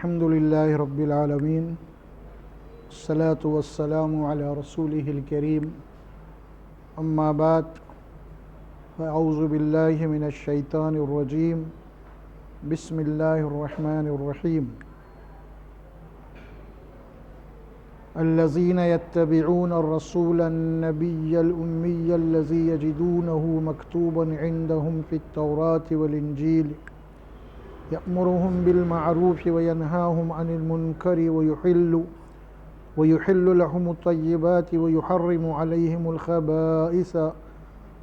الحمد لله رب العالمين الصلاة والسلام على رسوله الكريم أما بعد فأعوذ بالله من الشيطان الرجيم بسم الله الرحمن الرحيم الذين يتبعون الرسول النبي الأمي الذي يجدونه مكتوبا عندهم في التوراة والإنجيل يأمرهم بالمعروف وينهاهم عن المنكر ويحل لهم الطيبات ويحرم عليهم الخبائث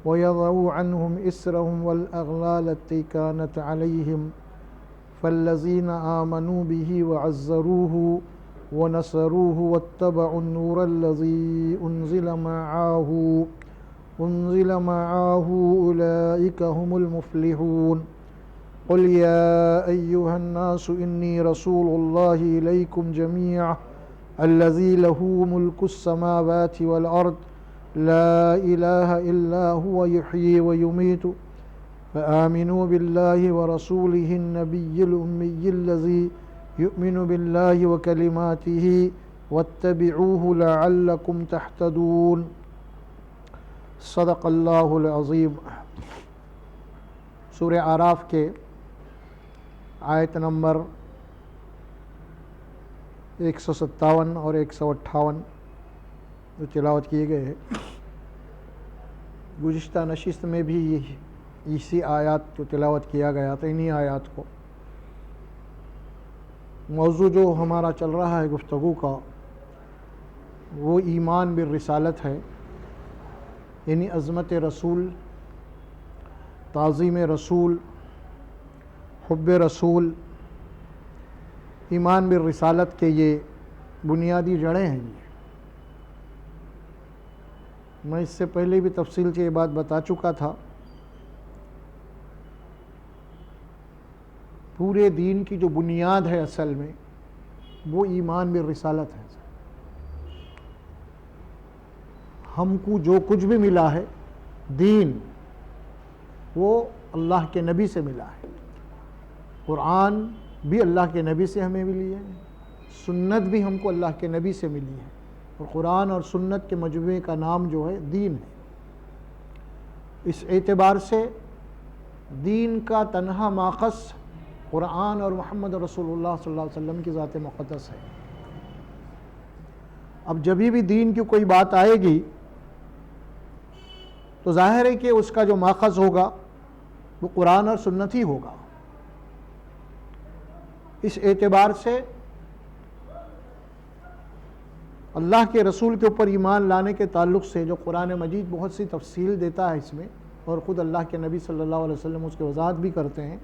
ويضع عنهم إسرهم والأغلال التي كانت عليهم فالذين آمنوا به وعزروه ونصروه واتبعوا النور الذي أنزل معه أولئك هم المفلحون قل يا أيها الناس إني رسول الله إليكم جميعا الذي له ملك السماوات والأرض لا إله إلا هو يحيي ويميت فآمنوا بالله ورسوله النبي الأمي الذي يؤمن بالله وكلماته واتبعوه لعلكم تهتدون صدق اللہ العظیم۔ سورہ اعراف کے آیت نمبر 157 اور 158 جو تلاوت کیے گئے ہیں، گزشتہ نشست میں بھی اسی آیات کو تلاوت کیا گیا تھا، انہی آیات کو۔ موضوع جو ہمارا چل رہا ہے گفتگو کا وہ ایمان بالرسالت ہے، یعنی عظمت رسول، تعظیم رسول، حب رسول، ایمان بالرسالت کے یہ بنیادی جڑیں ہیں۔ میں اس سے پہلے بھی تفصیل سے یہ بات بتا چکا تھا، پورے دین کی جو بنیاد ہے اصل میں وہ ایمان بالرسالت ہے۔ ہم کو جو کچھ بھی ملا ہے دین، وہ اللہ کے نبی سے ملا ہے۔ قرآن بھی اللہ کے نبی سے ہمیں ملی ہے، سنت بھی ہم کو اللہ کے نبی سے ملی ہے، اور قرآن اور سنت کے مجموعے کا نام جو ہے دین ہے۔ اس اعتبار سے دین کا تنہا ماخذ قرآن اور محمد رسول اللہ صلی اللہ علیہ وسلم کی ذات مقدس ہے۔ اب جبھی بھی دین کی کوئی بات آئے گی تو ظاہر ہے کہ اس کا جو ماخذ ہوگا وہ قرآن اور سنت ہی ہوگا۔ اس اعتبار سے اللہ کے رسول کے اوپر ایمان لانے کے تعلق سے جو قرآن مجید بہت سی تفصیل دیتا ہے اس میں، اور خود اللہ کے نبی صلی اللہ علیہ وسلم اس کی وضاحت بھی کرتے ہیں،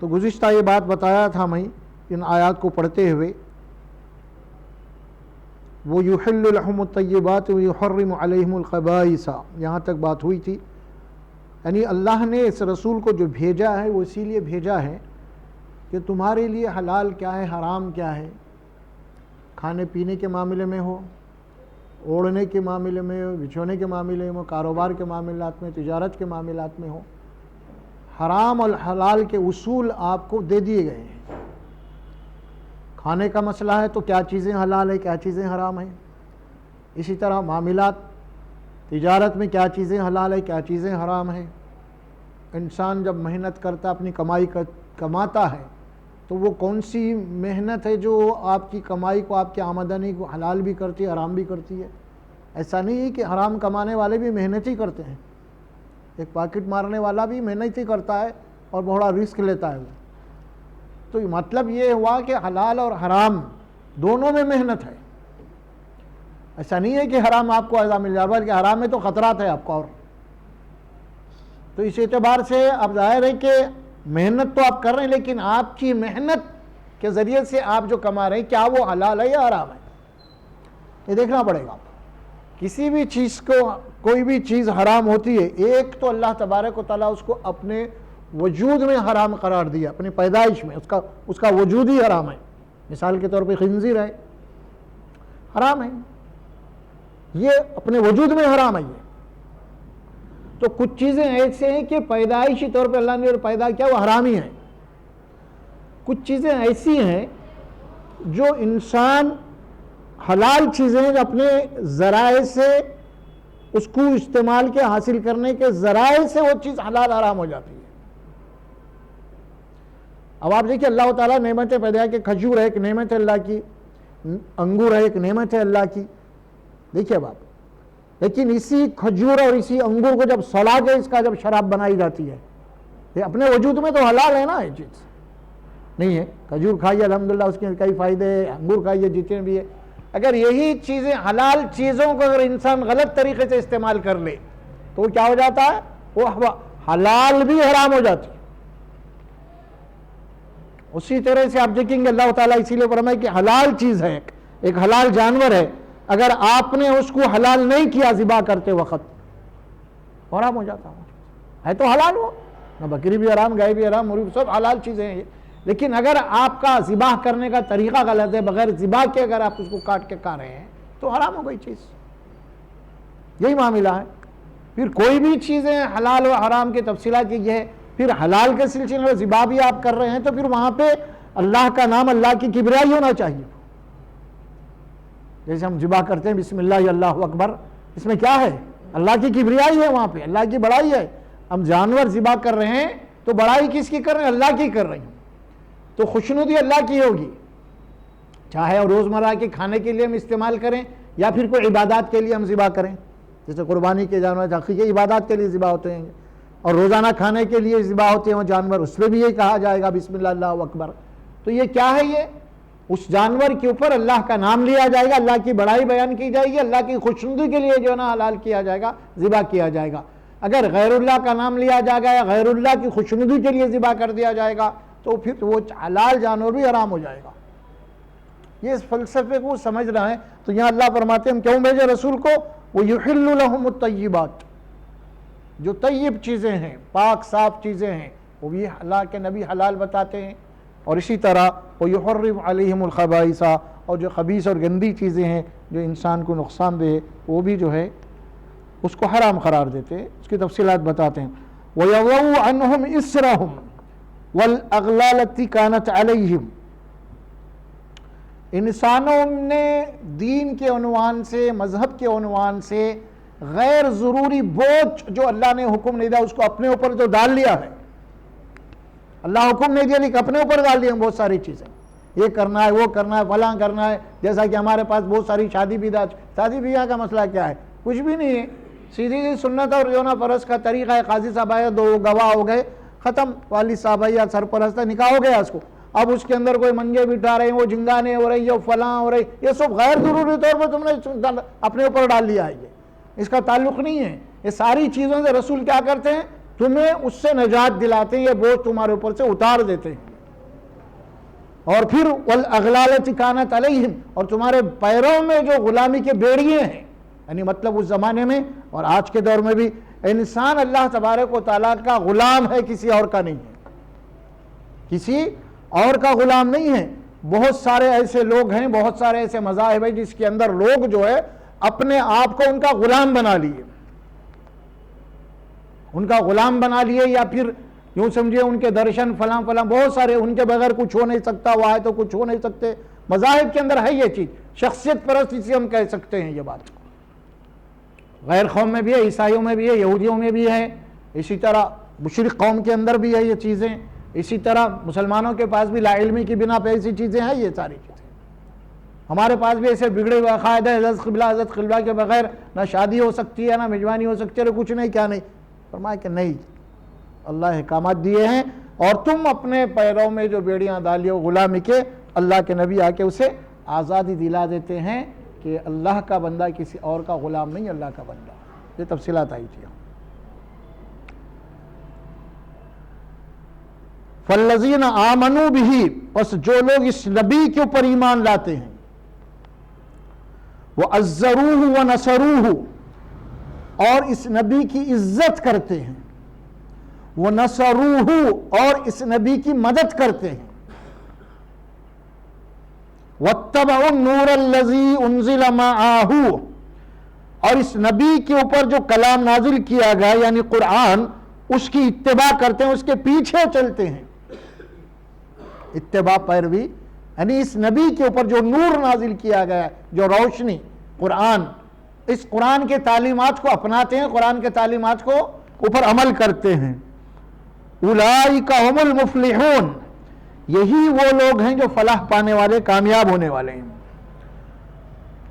تو گزشتہ یہ بات بتایا تھا میں ان آیات کو پڑھتے ہوئے، وَيُحِلُّ لَهُمُ الطَّيِّبَاتِ وَيُحَرِّمُ عَلَيْهِمُ الْخَبَائِثَ، یہاں تک بات ہوئی تھی۔ یعنی اللہ نے اس رسول کو جو بھیجا ہے وہ اسی لیے بھیجا ہے کہ تمہارے لیے حلال کیا ہے، حرام کیا ہے، کھانے پینے کے معاملے میں ہو، اوڑھنے کے معاملے میں ہو، بچھونے کے معاملے میں ہو، کاروبار کے معاملات میں، تجارت کے معاملات میں ہو، حرام اور حلال کے اصول آپ کو دے دیے گئے ہیں۔ کھانے کا مسئلہ ہے تو کیا چیزیں حلال ہے، کیا چیزیں حرام ہیں، اسی طرح معاملات تجارت میں کیا چیزیں حلال ہے، کیا چیزیں حرام ہیں۔ انسان جب محنت کرتا، اپنی کمائی کماتا ہے تو وہ کون سی محنت ہے جو آپ کی کمائی کو، آپ کی آمدنی کو حلال بھی کرتی ہے، حرام بھی کرتی ہے؟ ایسا نہیں ہے کہ حرام کمانے والے بھی محنت ہی کرتے ہیں، ایک پاکٹ مارنے والا بھی محنت ہی کرتا ہے اور بڑا رسک لیتا ہے وہ۔ تو مطلب یہ ہوا کہ حلال اور حرام دونوں میں محنت ہے۔ ایسا نہیں ہے کہ حرام آپ کو ایسا مل جائے، بلکہ حرام میں تو خطرات ہے آپ کو۔ اور تو اس اعتبار سے اب ظاہر ہے کہ محنت تو آپ کر رہے ہیں، لیکن آپ کی محنت کے ذریعے سے آپ جو کما رہے ہیں کیا وہ حلال ہے یا حرام ہے، یہ دیکھنا پڑے گا۔ کسی بھی چیز کو، کوئی بھی چیز حرام ہوتی ہے، ایک تو اللہ تبارک و تعالیٰ اس کو اپنے وجود میں حرام قرار دیا، اپنی پیدائش میں اس کا وجود ہی حرام ہے۔ مثال کے طور پہ خنزیر ہے، حرام ہے، یہ اپنے وجود میں حرام ہے۔ یہ تو کچھ چیزیں ایسے ہیں کہ پیدائشی طور پہ اللہ نے پیدا کیا وہ حرام ہی ہیں، کچھ چیزیں ایسی ہیں جو انسان حلال چیزیں اپنے ذرائع سے اس کو استعمال کے حاصل کرنے کے ذرائع سے وہ چیز حلال حرام ہو جاتی ہے. اب آپ دیکھیں اللہ تعالیٰ نعمتیں پیدا کہ کھجور ہے ایک نعمت ہے اللہ کی, انگور ہے ایک نعمت ہے اللہ کی. دیکھیے اب آپ, لیکن اسی کھجور اور اسی انگور کو جب سلا کے اس کا جب شراب بنائی جاتی ہے, یہ اپنے وجود میں تو حلال ہے نا, یہ چیز نہیں ہے. کھجور کھائیے الحمدللہ, اس کے کئی فائدے ہیں, انگور کھائیے جتنے بھی ہے. اگر یہی چیزیں حلال چیزوں کو اگر انسان غلط طریقے سے استعمال کر لے تو وہ کیا ہو جاتا ہے, وہ حلال بھی حرام ہو جاتی ہے. اسی طرح سے آپ دیکھیں گے اللہ تعالیٰ اسی لیے فرمائے کہ حلال چیز ہے, ایک حلال جانور ہے, اگر آپ نے اس کو حلال نہیں کیا ذبح کرتے وقت حرام ہو جاتا ہے. تو حلال ہو نہ, بکری بھی حرام, گائے بھی حرام, مرغی سب حلال چیزیں ہیں. لیکن اگر آپ کا ذبح کرنے کا طریقہ غلط ہے, بغیر ذبح کے اگر آپ اس کو کاٹ کے کھا رہے ہیں تو حرام ہو گئی چیز. یہی معاملہ ہے. پھر کوئی بھی چیزیں حلال و حرام کی تفصیلات یہ ہے. پھر حلال کے سلسلے میں ذبح بھی آپ کر رہے ہیں تو پھر وہاں پہ اللہ کا نام, اللہ کی کبریائی ہونا چاہیے. جیسے ہم ذبح کرتے ہیں بسم اللہ اللہ اکبر, اس میں کیا ہے, اللہ کی کبریائی ہے, وہاں پہ اللہ کی بڑائی ہے. ہم جانور ذبح کر رہے ہیں تو بڑائی کس کی کر رہے ہیں, اللہ کی کر رہے ہیں. تو خوشنودی اللہ کی ہوگی, چاہے روزمرہ کے کھانے کے لیے ہم استعمال کریں یا پھر کوئی عبادات کے لیے ہم ذبح کریں. جیسے قربانی کے جانور عقیقے عبادات کے لیے ذبح ہوتے ہیں, اور روزانہ کھانے کے لیے ذبح ہوتے ہیں وہ جانور, اس میں بھی یہ کہا جائے گا بسم اللہ اللہ اکبر. تو یہ کیا ہے, یہ اس جانور کے اوپر اللہ کا نام لیا جائے گا, اللہ کی بڑائی بیان کی جائے گی, اللہ کی خوشنودی کے لیے جو ہے نا حلال کیا جائے گا, ذبح کیا جائے گا. اگر غیر اللہ کا نام لیا جائے گا یا غیر اللہ کی خوشنودی کے لیے ذبح کر دیا جائے گا تو پھر وہ حلال جانور بھی حرام ہو جائے گا. یہ اس فلسفے کو سمجھنا ہے. تو یہاں اللہ فرماتے ہیں ہم کیوں بھیجے رسول کو, وَيُحِلُّ لَهُمُ الطَّيِّبَاتِ, جو طیب چیزیں ہیں, پاک صاف چیزیں ہیں, وہ بھی اللہ کے نبی حلال بتاتے ہیں. اور اسی طرح وَيُحَرِّمُ عَلَيْهِمُ الْخَبَائِثَ, اور جو خبیث اور گندی چیزیں ہیں جو انسان کو نقصان دے وہ بھی جو ہے اس کو حرام قرار دیتے ہیں. اس کی تفصیلات بتاتے ہیں. وَيَضَعُ عَنْهُمْ إِسْرَهُمْ وَالْأَغْلَالَ الَّتِّي كَانَتْ عَلَيْهِمْ, انسانوں نے دین کے عنوان سے, مذہب کے عنوان سے غیر ضروری بوجھ جو اللہ نے حکم نہیں دیا اس کو اپنے اوپر جو ڈال لیا ہے. اللہ حکم نہیں دیا لیکن اپنے اوپر ڈال دیا بہت ساری چیزیں, یہ کرنا ہے, وہ کرنا ہے, فلاں کرنا ہے. جیسا کہ ہمارے پاس بہت ساری شادی بیاہ کا مسئلہ کیا ہے, کچھ بھی نہیں ہے. سیدھی سنت اور جو نا فرض کا طریقہ ہے, قاضی صاحب آئے, دو گواہ ہو گئے, ختم, والد صاحب یا سرپرست نکاح ہو گیا اس کو. اب اس کے اندر کوئی منگے بٹھا رہے ہیں, وہ جنگانے ہو رہی ہے, فلاں ہو رہی, یہ سب غیر ضروری طور پر تم نے اپنے اوپر ڈال لیا ہے. یہ اس کا تعلق نہیں ہے. یہ ساری چیزوں سے رسول کیا کرتے ہیں, تمہیں اس سے نجات دلاتے ہیں, یہ بوجھ تمہارے اوپر سے اتار دیتے ہیں. اور پھر وَالْأَغْلَالَ الَّتِّي كَانَتْ عَلَيْهِمْ, اور تمہارے پیروں میں جو غلامی کے بیڑیے ہیں, یعنی مطلب اس زمانے میں اور آج کے دور میں بھی انسان اللہ تبارک و تعالیٰ کا غلام ہے, کسی اور کا نہیں ہے, کسی اور کا غلام نہیں ہے. بہت سارے ایسے لوگ ہیں, بہت سارے ایسے مذاہب ہیں جس کے اندر لوگ جو ہے اپنے آپ کو ان کا غلام بنا لیے, ان کا غلام بنا لیے, یا پھر یوں سمجھے ان کے درشن فلاں فلاں بہت سارے, ان کے بغیر کچھ ہو نہیں سکتا, وہ آئے تو کچھ ہو نہیں سکتے. مذاہب کے اندر ہے یہ چیز, شخصیت پرست اسے ہم کہہ سکتے ہیں. یہ بات غیر قوم میں بھی ہے, عیسائیوں میں بھی ہے, یہودیوں میں بھی ہے, اسی طرح مشرک قوم کے اندر بھی ہے یہ چیزیں, اسی طرح مسلمانوں کے پاس بھی لا علمی کی بنا پہ ایسی چیزیں ہیں. یہ ساری چیزیں ہمارے پاس بھی ایسے بگڑے ہوئے عقائد ہے, حضرت قبلہ کے بغیر نہ شادی ہو سکتی ہے, نہ میزبانی ہو سکتی ہے, کچھ نہیں, کیا نہیں. فرمایا کہ نہیں, اللہ احکامات دیے ہیں, اور تم اپنے پیروں میں جو بیڑیاں ڈالی ہو غلامی کے, اللہ کے نبی آ کے اسے آزادی دلا دیتے ہیں کہ اللہ کا بندہ کسی اور کا غلام نہیں, اللہ کا بندہ. یہ تفصیلات آئی تھی. فَالَّذِينَ آمَنُوا بِهِ, پس جو لوگ اس نبی کے اوپر ایمان لاتے ہیں, وَعَزَّرُوهُ وَنَصَرُوهُ, اور اس نبی کی عزت کرتے ہیں, وَنَصَرُوهُ, اور اس نبی کی مدد کرتے ہیں, وَاتَّبَعُوا النُّورَ الَّذِي أُنزِلَ مَعَهُ, اور اس نبی کے اوپر جو کلام نازل کیا گیا یعنی قرآن, اس کی اتباع کرتے ہیں, اس کے پیچھے چلتے ہیں. اتباع پیروی یعنی اس نبی کے اوپر جو نور نازل کیا گیا ہے، جو روشنی قرآن، اس قرآن کے تعلیمات کو اپناتے ہیں، قرآن کے تعلیمات کو اوپر عمل کرتے ہیں۔ اولئک هم المفلحون، یہی وہ لوگ ہیں جو فلاح پانے والے، کامیاب ہونے والے ہیں۔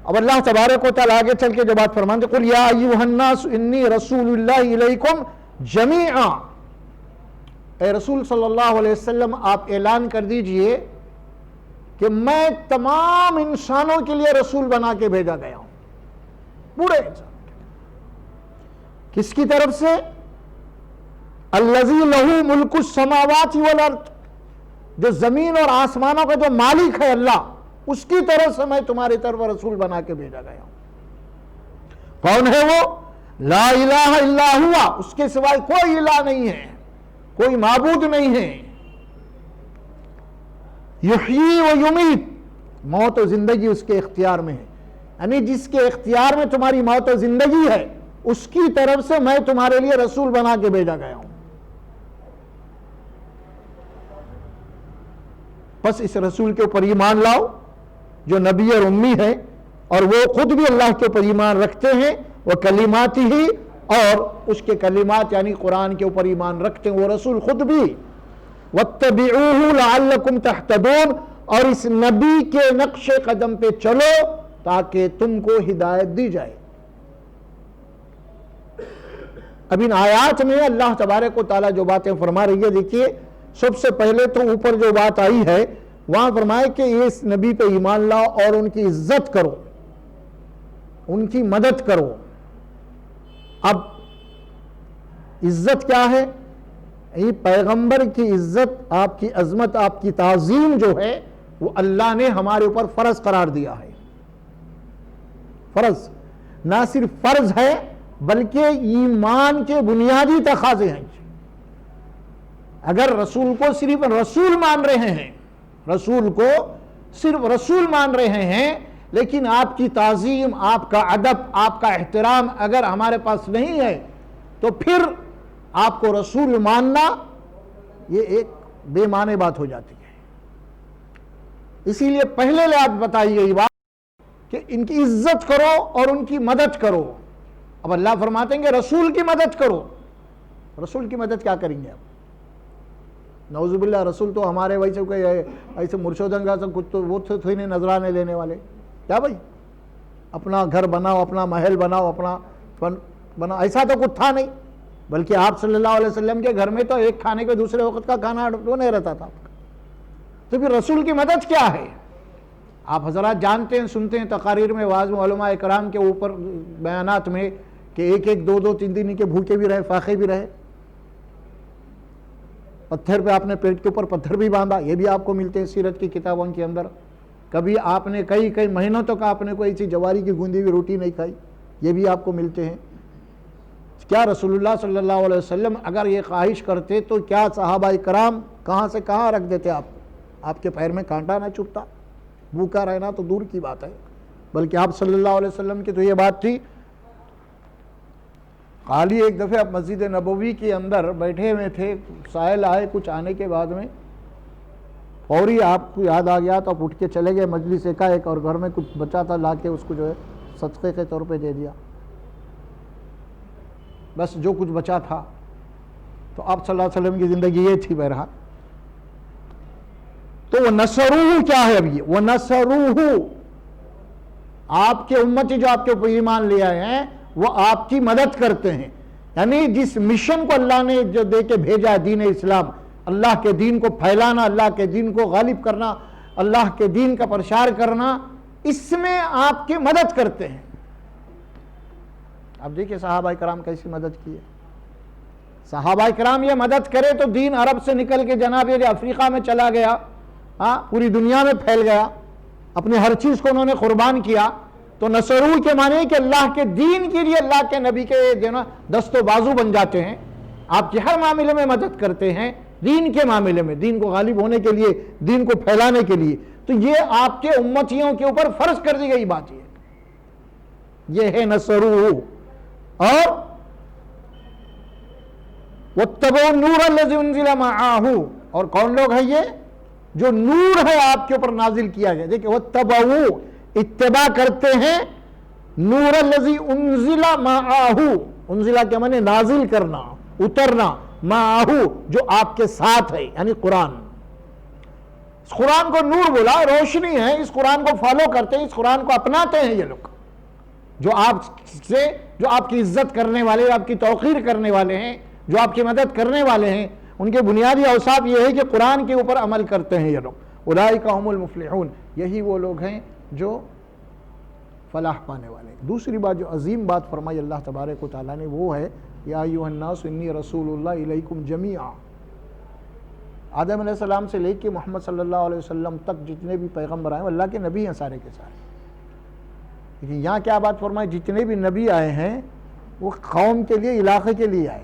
اب اللہ تبارک و تعالیٰ آگے چل کے جو بات فرماتے قل یا ایھا الناس انی رسول اللہ الیکم جمیعا، اے رسول صلی اللہ علیہ وسلم آپ اعلان کر دیجئے کہ میں تمام انسانوں کے لیے رسول بنا کے بھیجا گیا ہوں، پورے انسان۔ کس کی طرف سے؟ الذی لہ ملک السماوات والارض، جو زمین اور آسمانوں کا جو مالک ہے اللہ، اس کی طرف سے میں تمہاری طرف رسول بنا کے بھیجا گیا ہوں۔ کون ہے وہ؟ لا الہ الا ہوا، اس کے سوائے کوئی الہ نہیں ہے، کوئی معبود نہیں ہے۔ یحیی و یمیت، موت و زندگی اس کے اختیار میں ہے، یعنی جس کے اختیار میں تمہاری موت و زندگی ہے اس کی طرف سے میں تمہارے لیے رسول بنا کے بھیجا گیا ہوں۔ بس اس رسول کے اوپر ایمان لاؤ جو نبی اور امی ہے، اور وہ خود بھی اللہ کے اوپر ایمان رکھتے ہیں، وہ کلمات ہی، اور اس کے کلمات یعنی قرآن کے اوپر ایمان رکھتے ہیں وہ رسول خود بھی۔ واتبعوہ لعلکم تہتدون، اور اس نبی کے نقش قدم پہ چلو تاکہ تم کو ہدایت دی جائے۔ اب ان آیات میں اللہ تبارک و تعالیٰ جو باتیں فرما رہی ہے، دیکھیے سب سے پہلے تو اوپر جو بات آئی ہے وہاں فرمائے کہ اس نبی پہ ایمان لاؤ اور ان کی عزت کرو، ان کی مدد کرو۔ اب عزت کیا ہے؟ یہ پیغمبر کی عزت، آپ کی عظمت، آپ کی تعظیم جو ہے وہ اللہ نے ہمارے اوپر فرض قرار دیا ہے۔ فرض نہ صرف فرض ہے بلکہ ایمان کے بنیادی تقاضے ہیں۔ اگر رسول کو صرف رسول مان رہے ہیں، رسول کو صرف رسول مان رہے ہیں، لیکن آپ کی تعظیم، آپ کا ادب، آپ کا احترام اگر ہمارے پاس نہیں ہے تو پھر آپ کو رسول ماننا یہ ایک بے معنی بات ہو جاتی ہے۔ اسی لیے پہلے لحاظ بتائی گئی بات کہ ان کی عزت کرو اور ان کی مدد کرو۔ اب اللہ فرماتے ہیں کہ رسول کی مدد کرو۔ رسول کی مدد کیا کریں گے آپ؟ نعوذ باللہ، رسول تو ہمارے ویسے کوئی ایسے مرشدنگا سے کچھ تو وہ تھوڑی نہیں نذرانے لینے والے، کیا بھائی اپنا گھر بناؤ، اپنا محل بناؤ، اپنا فن بناؤ، ایسا تو کچھ تھا نہیں۔ بلکہ آپ صلی اللہ علیہ وسلم کے گھر میں تو ایک کھانے کے دوسرے وقت کا کھانا وہ نہیں رہتا تھا۔ تو پھر رسول کی مدد کیا ہے؟ آپ حضرات جانتے ہیں، سنتے ہیں تقاریر میں، واعظ میں، علماء اکرام کے اوپر بیانات میں کہ ایک ایک دو دو تین دن کے بھوکے بھی رہے، فاقے بھی رہے، پتھر پہ آپ نے پیٹ کے اوپر پتھر بھی باندھا، یہ بھی آپ کو ملتے ہیں سیرت کی کتابوں کے اندر۔ کبھی آپ نے کئی مہینوں تک آپ نے کوئی ایسی جواری کی گوندی ہوئی روٹی نہیں کھائی، یہ بھی آپ کو ملتے ہیں۔ کیا رسول اللہ صلی اللہ علیہ وسلم اگر یہ خواہش کرتے تو کیا صحابہ کرام کہاں سے کہاں رکھ دیتے آپ کے پیر میں کانٹا نہ چبھتا؟ بھوکا رہنا تو دور کی بات ہے، بلکہ آپ صلی اللہ علیہ وسلم کی تو یہ بات تھی۔ خالی ایک دفعہ آپ مسجد نبوی کے اندر بیٹھے ہوئے تھے، سائل آئے کچھ آنے کے بعد میں، فوری آپ کو یاد آ گیا تو آپ اٹھ کے چلے گئے مجلس کا ایک، اور گھر میں کچھ بچا تھا لا کے اس کو جو ہے صدقے کے طور پہ دے دیا، بس جو کچھ بچا تھا۔ تو آپ صلی اللہ علیہ وسلم کی زندگی یہ تھی بہرحال۔ تو وہ نصروہ کیا ہے؟ اب یہ وہ نصروہ، آپ کے امتی جو آپ کے اوپر ایمان لے آئے ہیں وہ آپ کی مدد کرتے ہیں، یعنی جس مشن کو اللہ نے جو دے کے بھیجا ہے، دین اسلام، اللہ کے دین کو پھیلانا، اللہ کے دین کو غالب کرنا، اللہ کے دین کا پرچار کرنا، اس میں آپ کی مدد کرتے ہیں۔ اب دیکھیں صحابہ کرام کیسی مدد کی ہے۔ صحابہ کرام یہ مدد کرے تو دین عرب سے نکل کے جناب یہ افریقہ میں چلا گیا، پوری دنیا میں پھیل گیا، اپنی ہر چیز کو انہوں نے قربان کیا۔ تو نصرو کے معنی کہ اللہ کے دین کے لیے اللہ کے نبی کے دست و بازو بن جاتے ہیں، آپ کے ہر معاملے میں مدد کرتے ہیں، دین کے معاملے میں، دین کو غالب ہونے کے لیے، دین کو پھیلانے کے لیے۔ تو یہ آپ کے امتیوں کے اوپر فرض کر دی گئی بات یہ ہے نصرو۔ اور واتبعوا النور الذی انزل معہ، اور کون لوگ ہیں یہ؟ جو نور ہے آپ کے اوپر نازل کیا گیا. دیکھیں وَاتَّبَعُوا اتباع کرتے ہیں نور الذی انزل معہ، انزلہ کے معنی نازل کرنا، اترنا، معہ جو آپ کے ساتھ ہے، یعنی قرآن. اس قرآن کو نور بولا، روشنی ہے، اس قرآن کو فالو کرتے ہیں، اس قرآن کو اپناتے ہیں یہ لوگ جو آپ کی عزت کرنے والے، آپ کی توقیر کرنے والے ہیں، جو آپ کی مدد کرنے والے ہیں. ان کے بنیادی اوصاف یہ ہے کہ قرآن کے اوپر عمل کرتے ہیں یہ لوگ. اولئک هم المفلحون، یہی وہ لوگ ہیں جو فلاح پانے والے ہیں. دوسری بات جو عظیم بات فرمائی اللہ تبارک و تعالیٰ نے وہ ہے یا ایھا الناس انی رسول اللہ الیکم جمیعا. آدم علیہ السلام سے لے کے محمد صلی اللہ علیہ وسلم تک جتنے بھی پیغمبر آئے ہیں اللہ کے نبی ہیں سارے کے سارے. لیکن یہاں کیا بات فرمائی، جتنے بھی نبی آئے ہیں وہ قوم کے لیے، علاقے کے لیے آئے.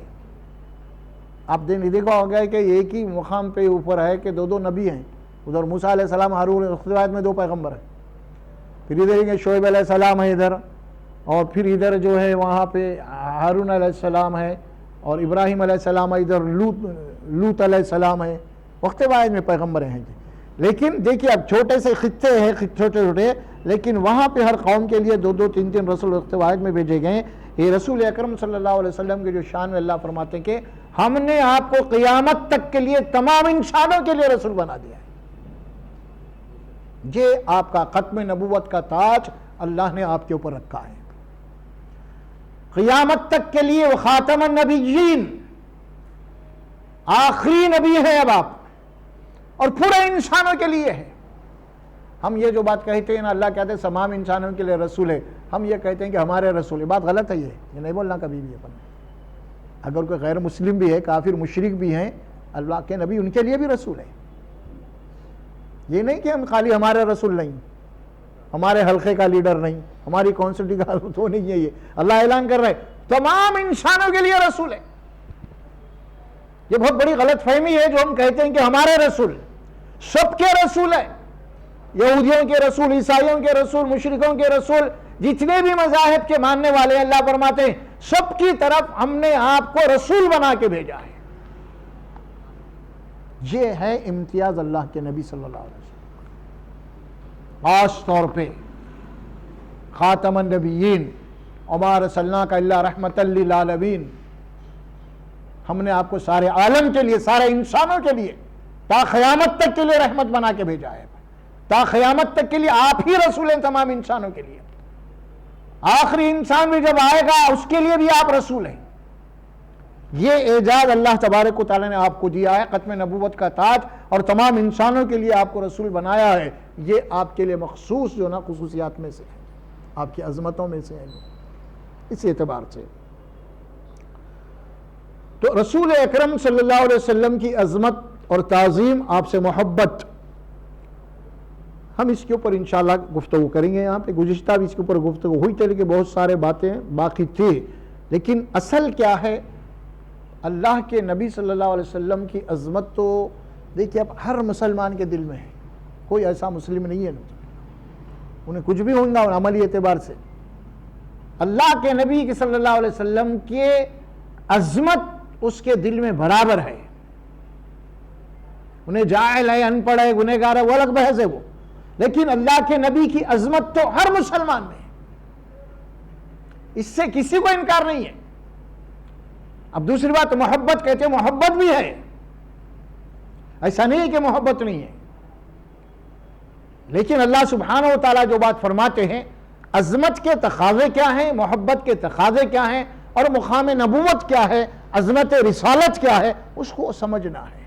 آپ نے دیکھا ہوگا کہ ایک ہی مقام پہ اوپر ہے کہ دو نبی ہیں. ادھر موسیٰ علیہ السلام، ہارون، روایت میں 2 پیغمبر ہیں. پھر ادھر شعیب علیہ السلام ہے ادھر، اور پھر ادھر جو ہے وہاں پہ ہارون علیہ السلام ہے، اور ابراہیم علیہ السلام ہے، ادھر لوط علیہ السلام ہے. وقت واحد میں پیغمبر ہیں. لیکن دیکھیے اب چھوٹے سے خطے ہیں، چھوٹے چھوٹے، لیکن وہاں پہ ہر قوم کے لیے 2 3 رسول وقت واحد میں بھیجے گئے. یہ رسول اکرم صلی اللہ علیہ وسلم کے جو شان میں اللہ فرماتے ہیں کہ ہم نے آپ کو قیامت تک کے لیے تمام انسانوں کے لیے رسول بنا دیا ہے. یہ آپ کا ختم نبوت کا تاج اللہ نے آپ کے اوپر رکھا ہے قیامت تک کے لیے. وہ خاتم النبیین، آخری نبی ہے اب آپ، اور پورے انسانوں کے لیے ہے. ہم یہ جو بات کہتے ہیں نا، اللہ کہتے ہیں تمام انسانوں کے لیے رسول ہے، ہم یہ کہتے ہیں کہ ہمارے رسول ہے. بات غلط ہے، یہ نہیں بولنا کبھی بھی. اپن اگر کوئی غیر مسلم بھی ہے، کافر مشرک بھی ہیں، اللہ کے نبی ان کے لیے بھی رسول ہے. یہ نہیں کہ ہم خالی ہمارے رسول نہیں، ہمارے حلقے کا لیڈر نہیں، ہماری کونسلٹی کا تو نہیں ہے. یہ اللہ اعلان کر رہا ہے تمام انسانوں کے لیے رسول ہے. یہ بہت بڑی غلط فہمی ہے جو ہم کہتے ہیں کہ ہمارے رسول، سب کے رسول ہے. یہودیوں کے رسول، عیسائیوں کے رسول، مشرکوں کے رسول، جتنے بھی مذاہب کے ماننے والے ہیں، اللہ فرماتے ہیں سب کی طرف ہم نے آپ کو رسول بنا کے بھیجا ہے. یہ ہے امتیاز اللہ کے نبی صلی اللہ علیہ وسلم. خاص طور پہ خاتم النبیین، وما ارسلناک الا رحمۃ للعالمین. ہم نے آپ کو سارے عالم کے لیے، سارے انسانوں کے لیے تا قیامت تک کے لیے رحمت بنا کے بھیجا ہے. تا قیامت تک کے لیے آپ ہی رسول ہیں تمام انسانوں کے لیے. آخری انسان بھی جب آئے گا اس کے لیے بھی آپ رسول ہیں. یہ اعزاز اللہ تبارک و تعالیٰ نے آپ کو دیا ہے، ختم نبوت کا تاج، اور تمام انسانوں کے لیے آپ کو رسول بنایا ہے. یہ آپ کے لیے مخصوص جو نا خصوصیات میں سے ہے، آپ کی عظمتوں میں سے ہے. اس اعتبار سے تو رسول اکرم صلی اللہ علیہ وسلم کی عظمت اور تعظیم، آپ سے محبت، ہم اس کے اوپر انشاءاللہ گفتگو کریں گے. یہاں پہ گزشتہ بھی اس کے اوپر گفتگو ہوئی تھی، لیکن بہت سارے باتیں باقی تھی. لیکن اصل کیا ہے، اللہ کے نبی صلی اللہ علیہ وسلم کی عظمت تو دیکھیے اب ہر مسلمان کے دل میں ہے. کوئی ایسا مسلم نہیں ہے انہیں کچھ بھی ہوگا عملی اعتبار سے. اللہ کے نبی صلی اللہ علیہ وسلم کی عظمت اس کے دل میں برابر ہے. انہیں جاہل ہے، ان پڑھ ہے، گنہگار ہے، وہ الگ بحث ہے وہ، لیکن اللہ کے نبی کی عظمت تو ہر مسلمان میں ہے. اس سے کسی کو انکار نہیں ہے. اب دوسری بات محبت کہتے ہیں، محبت بھی ہے، ایسا نہیں کہ محبت نہیں ہے. لیکن اللہ سبحانہ و تعالیٰ جو بات فرماتے ہیں، عظمت کے تقاضے کیا ہیں، محبت کے تقاضے کیا ہیں، اور مقام نبوت کیا ہے، عظمت رسالت کیا ہے، اس کو سمجھنا ہے.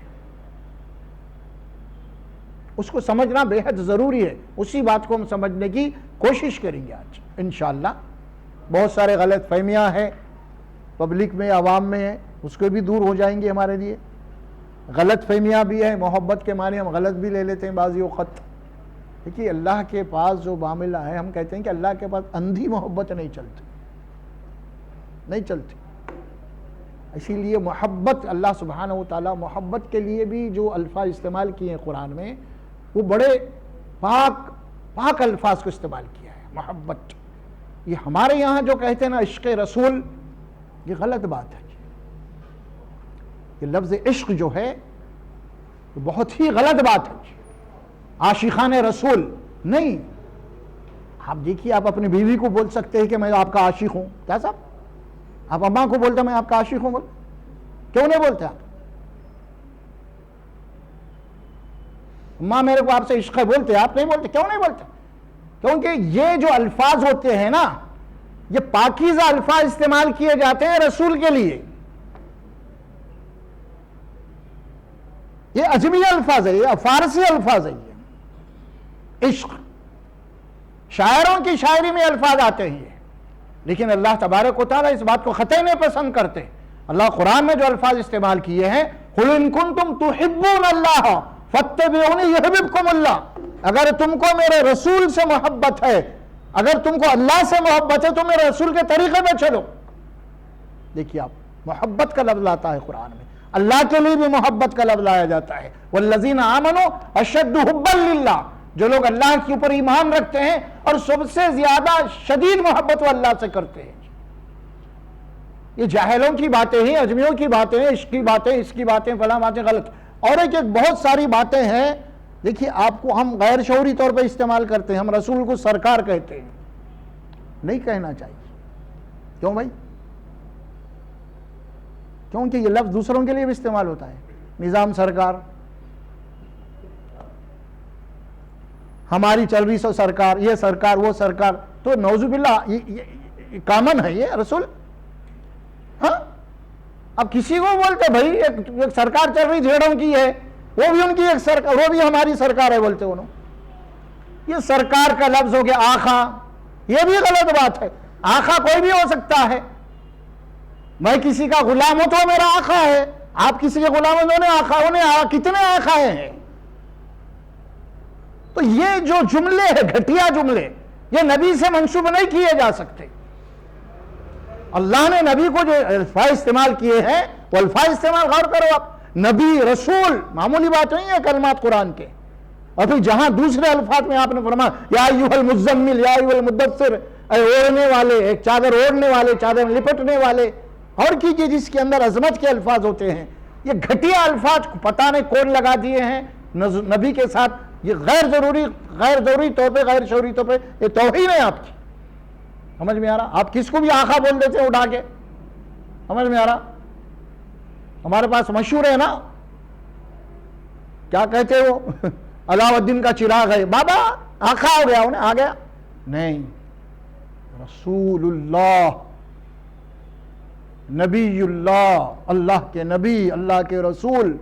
اس کو سمجھنا بے حد ضروری ہے. اسی بات کو ہم سمجھنے کی کوشش کریں گے آج انشاءاللہ. بہت سارے غلط فہمیاں ہیں پبلک میں، عوام میں ہیں، اس کو بھی دور ہو جائیں گے ہمارے لیے. غلط فہمیاں بھی ہیں، محبت کے معنی ہم غلط بھی لے لیتے ہیں بعضی وقت. دیکھیے اللہ کے پاس جو معاملہ ہے، ہم کہتے ہیں کہ اللہ کے پاس اندھی محبت نہیں چلتی، نہیں چلتی. اسی لیے محبت، اللہ سبحانہ و تعالیٰ محبت کے لیے بھی جو الفاظ استعمال کیے ہیں قرآن میں، وہ بڑے پاک الفاظ کو استعمال کیا ہے. محبت، یہ ہمارے یہاں جو کہتے ہیں نا عشق رسول، یہ غلط بات ہے. یہ لفظ عشق جو ہے بہت ہی غلط بات ہے. عاشقان رسول نہیں. آپ دیکھیے آپ اپنی بیوی کو بول سکتے ہیں کہ میں آپ کا عاشق ہوں؟ کیا صاحب؟ آپ اماں کو بولتے میں آپ کا عاشق ہوں بول؟ کیوں نہیں بولتے آپ؟ اماں میرے کو آپ سے عشق ہے بولتے، آپ نہیں بولتے؟ کیوں نہیں بولتے؟ کیونکہ یہ جو الفاظ ہوتے ہیں نا، یہ پاکیزہ الفاظ استعمال کیے جاتے ہیں رسول کے لیے. یہ اجمی الفاظ ہے، یہ فارسی الفاظ ہے. یہ عشق شاعروں کی شاعری میں الفاظ آتے ہیں، لیکن اللہ تبارک و تعالیٰ اس بات کو قطعی نہیں پسند کرتے. اللہ قرآن میں جو الفاظ استعمال کیے ہیں، قُلْ إِن كُنْتُمْ تُحِبُّونَ اللَّهَ فَاتَّبِعُونِي يُحْبِبْكُمُ اللَّهُ. اگر تم کو میرے رسول سے محبت ہے، اگر تم کو اللہ سے محبت ہے تو میرے رسول کے طریقے میں چلو. دیکھیے آپ، محبت کا لفظ آتا ہے قرآن میں، اللہ کے لیے بھی محبت کا لفظ آیا جاتا ہے. وَالَّذِينَ آمَنُوا أَشَدُّ حُبًّا لِلَّهِ. جو لوگ اللہ کے اوپر ایمان رکھتے ہیں اور سب سے زیادہ شدید محبت وہ اللہ سے کرتے ہیں. یہ جاہلوں کی باتیں ہیں، اجمیوں کی باتیں ہیں، عشق کی باتیں، اس کی باتیں، فلاں باتیں غلط. اور ایک بہت ساری باتیں ہیں. دیکھیے آپ کو ہم غیر شعوری طور پہ استعمال کرتے ہیں، ہم رسول کو سرکار کہتے ہیں. نہیں کہنا چاہیے. کیوں بھائی؟ کیونکہ یہ لفظ دوسروں کے لیے بھی استعمال ہوتا ہے. نظام سرکار، ہماری چل رہی سو سرکار، یہ سرکار وہ سرکار، تو نعوذ باللہ یہ کامن ہے یہ رسول. ہاں، اب کسی کو بولتے بھائی ایک سرکار چل رہی جھیڑوں کی ہے، وہ بھی ان کی ایک سرکار، وہ بھی ہماری سرکار ہے بولتے انہوں. یہ سرکار کا لفظ ہو گیا. آقا، یہ بھی غلط بات ہے. آقا کوئی بھی ہو سکتا ہے. میں کسی کا غلام ہوں تو میرا آقا ہے. آپ کسی کے غلام ہوں تو آقا، انہیں کتنے آقا ہیں. تو یہ جو جملے ہیں گھٹیا جملے، یہ نبی سے منسوب نہیں کیے جا سکتے. اللہ نے نبی کو جو الفاظ استعمال کیے ہیں وہ الفاظ استعمال غور کرو آپ. نبی، رسول معمولی بات نہیں ہے کلمات قرآن کے. اور پھر جہاں دوسرے الفاظ میں آپ نے فرمایا یا ایھا المزمل، یا ایھا المدثر، اے اوڑھنے والے، ایک چادر اوڑھنے والے، چادر لپٹنے والے، اور کیجئے جس کے اندر عظمت کے الفاظ ہوتے ہیں. یہ گھٹیا الفاظ پتہ نہیں کون لگا دیے ہیں نبی کے ساتھ. یہ غیر ضروری طور پہ، غیر شعوری طور پہ یہ توہین ہے آپ کی. سمجھ میں آ رہا؟ آپ کس کو بھی آقا بول دیتے ہیں اٹھا کے. سمجھ میں آ رہا؟ ہمارے پاس مشہور ہے نا، کیا کہتے وہ علاؤ الدین کا چراغ ہے، بابا آقا ہو گیا انہیں، آ گیا نہیں. رسول اللہ، نبی اللہ، اللہ کے نبی، اللہ کے رسول.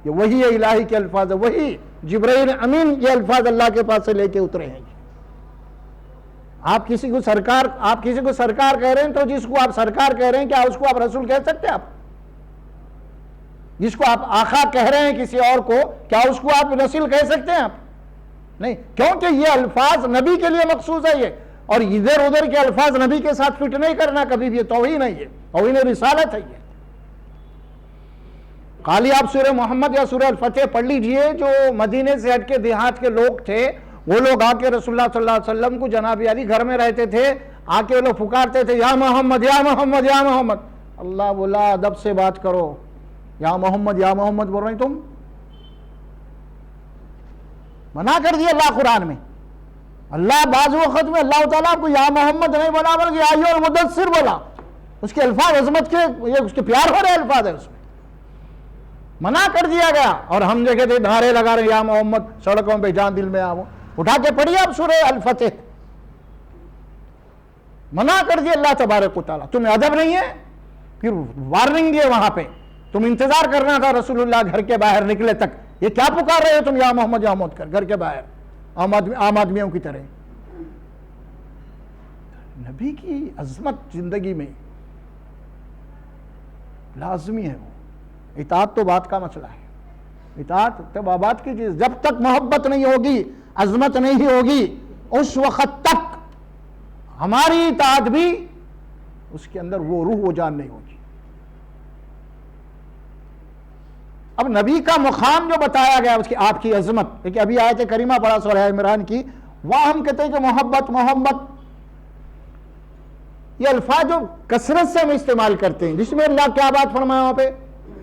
یہ وہی الہی کے الفاظ ہے، وہی جبرائیل امین یہ الفاظ اللہ کے پاس سے لے کے اترے ہیں. آپ کسی کو سرکار کہہ رہے ہیں تو جس کو آپ سرکار کہہ رہے ہیں کیا اس کو آپ رسول کہہ سکتے ہیں؟ آپ جس کو آپ آقا کہہ رہے ہیں کسی اور کو، کیا اس کو آپ رسول کہہ سکتے ہیں؟ آپ نہیں، کیونکہ یہ الفاظ نبی کے لیے مخصوص ہے یہ. اور ادھر ادھر کے الفاظ نبی کے ساتھ فٹ نہیں کرنا کبھی بھی، یہ توہین ہے، یہ توہین رسالت ہے. یہ خالی آپ سورہ محمد یا سورہ الفتح پڑھ لیجئے. جو مدینے سے ہٹ کے دیہات کے لوگ تھے، وہ لوگ آ کے رسول اللہ صلی اللہ علیہ وسلم کو، جناب علی گھر میں رہتے تھے، آ کے وہ لوگ پکارتے تھے یا محمد یا محمد یا محمد. اللہ بولا ادب سے بات کرو. یا محمد بول رہے ہیں تم؟ منع کر دیا اللہ قرآن میں. اللہ بعض وقت میں اللہ تعالیٰ آپ کو یا محمد نہیں بولا بلکہ یا ایھا المدثر بولا. اس کے الفاظ عظمت کے، یہ اس کے پیار ہو رہے الفاظ ہے، اس میں منع کر دیا گیا. اور ہم جو کہتے نعرے لگا رہے یا محمد، سڑکوں پہ جہاں دل میں آؤ. اٹھا کے پڑھیے آپ سورہ الفتح. منع کر دیا اللہ تبارک و تعالیٰ. تمہیں ادب نہیں ہے، پھر وارننگ دیے وہاں پہ. تم انتظار کرنا تھا رسول اللہ گھر کے باہر نکلے تک. یہ کیا پکار رہے ہو تم یا محمد یا محمد کر گھر کے باہر عام آدمیوں کی طرح. نبی کی عظمت زندگی میں لازمی ہے. وہ اطاعت تو بات کا مسئلہ ہے. اطاعت تو بات کی چیز. جب تک محبت نہیں ہوگی، عظمت نہیں ہوگی، اس وقت تک ہماری اطاعت بھی اس کے اندر وہ روح و جان نہیں ہوگی. اب نبی کا مقام جو بتایا گیا اس کی آپ کی عظمت، دیکھیں ابھی آیت کریمہ پڑھا سورہ عمران کی، وہاں ہم کہتے ہیں کہ محبت یہ الفاظ جو کثرت سے ہم استعمال کرتے ہیں، جس میں اللہ کیا بات فرمایا وہاں پہ؟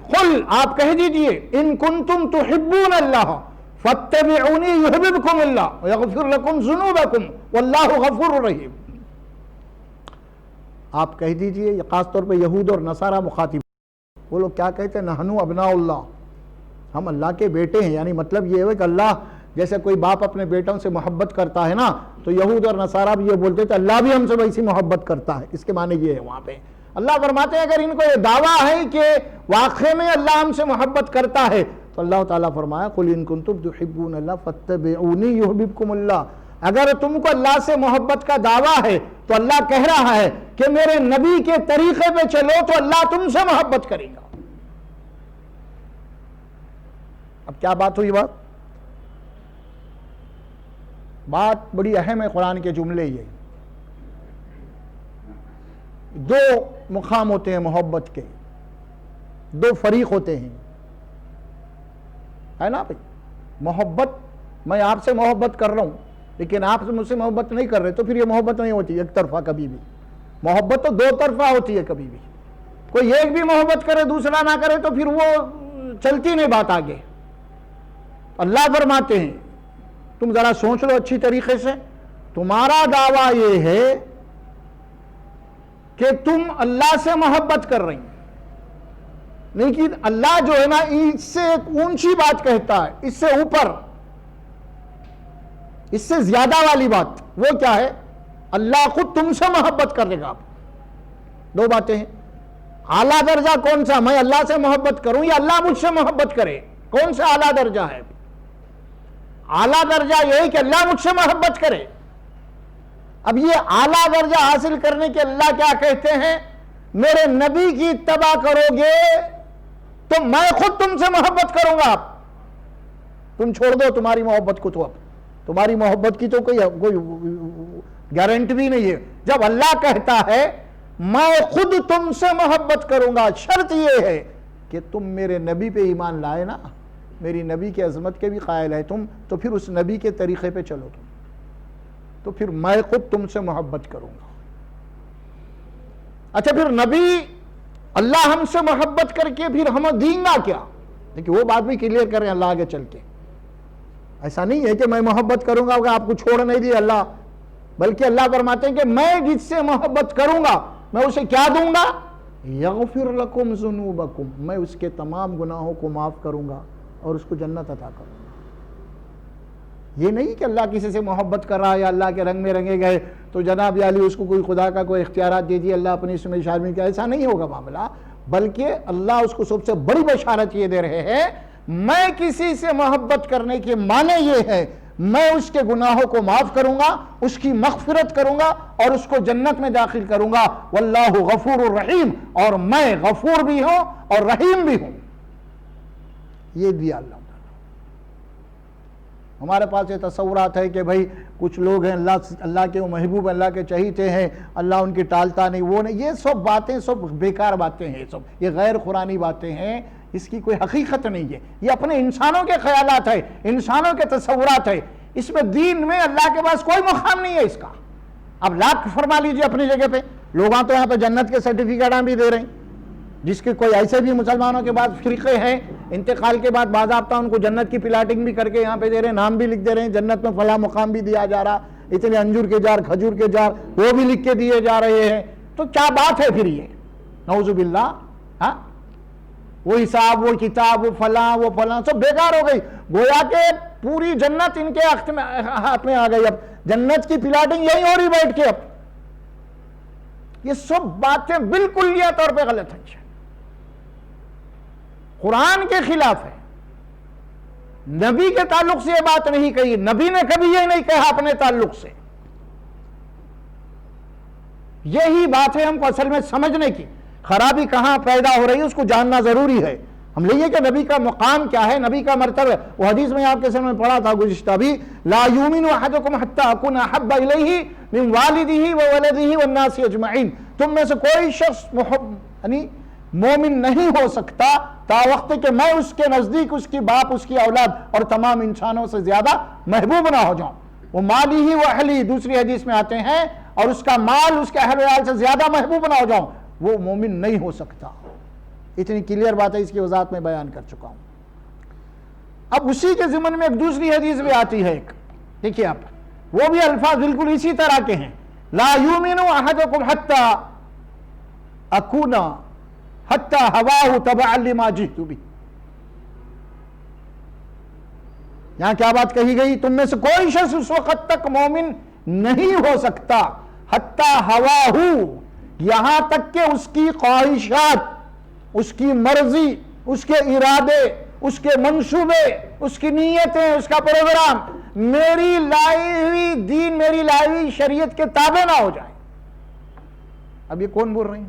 قل، آپ کہہ دیجئے ان کنتم تحبون اللہ، فاتبعونی یحببکم اللہ ویغفر لکم ذنوبکم واللہ غفور رحیم. آپ کہہ دیجئے، یہ خاص طور پہ یہود اور نصارہ مخاطب، وہ لوگ کیا کہتے ہیں؟ نحنو ابناء اللہ، ہم اللہ کے بیٹے ہیں. یعنی مطلب یہ ہے کہ اللہ جیسے کوئی باپ اپنے بیٹوں سے محبت کرتا ہے نا، تو یہود اور نصارہ بھی یہ بولتے تھے اللہ بھی ہم سے ویسی محبت کرتا ہے. اس کے معنی یہ ہے وہاں پہ اللہ فرماتے ہیں اگر ان کو یہ دعویٰ ہے کہ واقعے میں اللہ ہم سے محبت کرتا ہے تو اللہ تعالیٰ فرمایا قل ان کنتم تحبون اللہ فاتبعونی یحببکم اللہ. اگر تم کو اللہ سے محبت کا دعویٰ ہے تو اللہ کہہ رہا ہے کہ میرے نبی کے طریقے پہ چلو تو اللہ تم سے محبت کرے گا. اب کیا بات ہوئی؟ بات بڑی اہم ہے. قرآن کے جملے یہ دو مقام ہوتے ہیں محبت کے، دو فریق ہوتے ہیں، ہے نا بھائی؟ محبت، میں آپ سے محبت کر رہا ہوں لیکن آپ سے مجھ سے محبت نہیں کر رہے تو پھر یہ محبت نہیں ہوتی ایک طرفہ. کبھی بھی محبت تو دو طرفہ ہوتی ہے. کبھی بھی کوئی ایک بھی محبت کرے دوسرا نہ کرے تو پھر وہ چلتی نہیں بات آگے. اللہ فرماتے ہیں تم ذرا سوچ لو اچھی طریقے سے، تمہارا دعویٰ یہ ہے کہ تم اللہ سے محبت کر رہی ہیں، لیکن اللہ جو ہے نا اس سے ایک اونچی بات کہتا ہے، اس سے اوپر، اس سے زیادہ والی بات. وہ کیا ہے؟ اللہ خود تم سے محبت کرے گا. دو باتیں ہیں. اعلیٰ درجہ کون سا؟ میں اللہ سے محبت کروں یا اللہ مجھ سے محبت کرے؟ کون سا اعلیٰ درجہ ہے؟ اعلیٰ درجہ یہ ہے کہ اللہ مجھ سے محبت کرے. اب یہ اعلیٰ درجہ حاصل کرنے کے اللہ کیا کہتے ہیں؟ میرے نبی کی اتباع کرو گے تو میں خود تم سے محبت کروں گا. تم چھوڑ دو تمہاری محبت کو، تو اب تمہاری محبت کی تو کوئی گارنٹی بھی نہیں ہے. جب اللہ کہتا ہے میں خود تم سے محبت کروں گا، شرط یہ ہے کہ تم میرے نبی پہ ایمان لائے نا، میری نبی کی عظمت کے بھی قائل ہے تم، تو پھر اس نبی کے طریقے پہ چلو تم، تو پھر میں خود تم سے محبت کروں گا. اچھا پھر نبی اللہ ہم سے محبت کر کے پھر ہمیں دیں گا کیا؟ لیکن وہ بات بھی کلیئر کریں اللہ آگے چل کے. ایسا نہیں ہے کہ میں محبت کروں گا کہ آپ کو چھوڑ نہیں دی اللہ، بلکہ اللہ فرماتے ہیں کہ میں جس سے محبت کروں گا میں اسے کیا دوں گا؟ یغفر لکم ذنوبکم، میں اس کے تمام گناہوں کو معاف کروں گا اور اس کو جنت عطا کروں گا. یہ نہیں کہ اللہ کسی سے محبت کر رہا ہے یا اللہ کے رنگ میں رنگے گئے تو جناب علی اس کو کوئی خدا کا کوئی اختیارات دے دیے اللہ اپنی اس میں شامل کیا. ایسا نہیں ہوگا معاملہ، بلکہ اللہ اس کو سب سے بڑی بشارت یہ دے رہے ہیں میں کسی سے محبت کرنے کے معنی یہ ہے میں اس کے گناہوں کو معاف کروں گا، اس کی مغفرت کروں گا اور اس کو جنت میں داخل کروں گا. واللہ غفور الرحیم، اور میں غفور بھی ہوں اور رحیم بھی ہوں. یہ دیا اللہ. ہمارے پاس یہ تصورات ہے کہ بھائی کچھ لوگ ہیں اللہ کے وہ محبوب، اللہ کے چہیتے ہیں، اللہ ان کی ٹالتا نہیں، وہ نہیں. یہ سب باتیں سب بیکار باتیں ہیں، سب یہ غیر قرآنی باتیں ہیں، اس کی کوئی حقیقت نہیں ہے. یہ اپنے انسانوں کے خیالات ہے، انسانوں کے تصورات ہے. اس میں دین میں اللہ کے پاس کوئی مقام نہیں ہے اس کا. اب لاکھ فرما لیجئے اپنی جگہ پہ. لوگاں تو یہاں پہ جنت کے سرٹیفکیٹ بھی دے رہے ہیں، جس کے کوئی ایسے بھی مسلمانوں کے بعد فرقے ہیں انتقال کے بعد باضابطہ ان کو جنت کی پلاٹنگ بھی کر کے یہاں پہ دے رہے ہیں، نام بھی لکھ دے رہے ہیں، جنت میں فلاں مقام بھی دیا جا رہا، اتنے انجور کے جار کھجور کے جار وہ بھی لکھ کے دیے جا رہے ہیں. تو کیا بات ہے پھر یہ؟ نعوذ باللہ. ہاں وہ حساب، وہ کتاب، وہ فلاں سب بیکار ہو گئی. گویا کہ پوری جنت ان کے ہاتھ میں آ گئی. اب جنت کی پلاٹنگ یہی ہو رہی بیٹھ کے. اب یہ سب باتیں بالکل یہ طور پہ غلط ہیں، قرآن کے خلاف ہے. نبی کے تعلق سے یہ بات نہیں کہی، نبی نے کبھی یہ نہیں کہا اپنے تعلق سے. یہی بات ہے ہم کو اصل میں سمجھنے کی. خرابی کہاں پیدا ہو رہی ہے اس کو جاننا ضروری ہے. ہم لیے کہ نبی کا مقام کیا ہے، نبی کا مرتبہ. وہ حدیث میں آپ کے سامنے پڑھا تھا گزشتہ بھی، لا یؤمن احدکم حتی اکون احب الیہ من والدہ وولدہ والناس اجمعین. تم میں سے کوئی شخص یعنی مومن نہیں ہو سکتا تا وقت کہ میں اس کے نزدیک اس کی باپ، اس کی اولاد اور تمام انسانوں سے زیادہ محبوب نہ ہو جاؤں. وہ مالی ہی و اہلی دوسری حدیث میں آتے ہیں، اور اس کا مال اس کے اہل ویال سے زیادہ محبوب نہ ہو جاؤں، وہ مومن نہیں ہو سکتا. اتنی کلیئر بات ہے، اس کی وضاحت میں بیان کر چکا ہوں. اب اسی کے ضمن میں ایک دوسری حدیث بھی آتی ہے ایک، دیکھیے آپ، وہ بھی الفاظ بالکل اسی طرح کے ہیں، لا یؤمن احدکم حتی اکون حتی ہواہ تبعا لما جئت بہ. یہاں کیا بات کہی گئی؟ تم میں سے کوئی شخص اس وقت تک مومن نہیں ہو سکتا حتی ہواہ، یہاں تک کہ اس کی خواہشات، اس کی مرضی، اس کے ارادے، اس کے منصوبے، اس کی نیتیں، اس کا پروگرام میری لائی ہوئی دین، میری لائی ہوئی شریعت کے تابع نہ ہو جائے. اب یہ کون بول رہے ہیں؟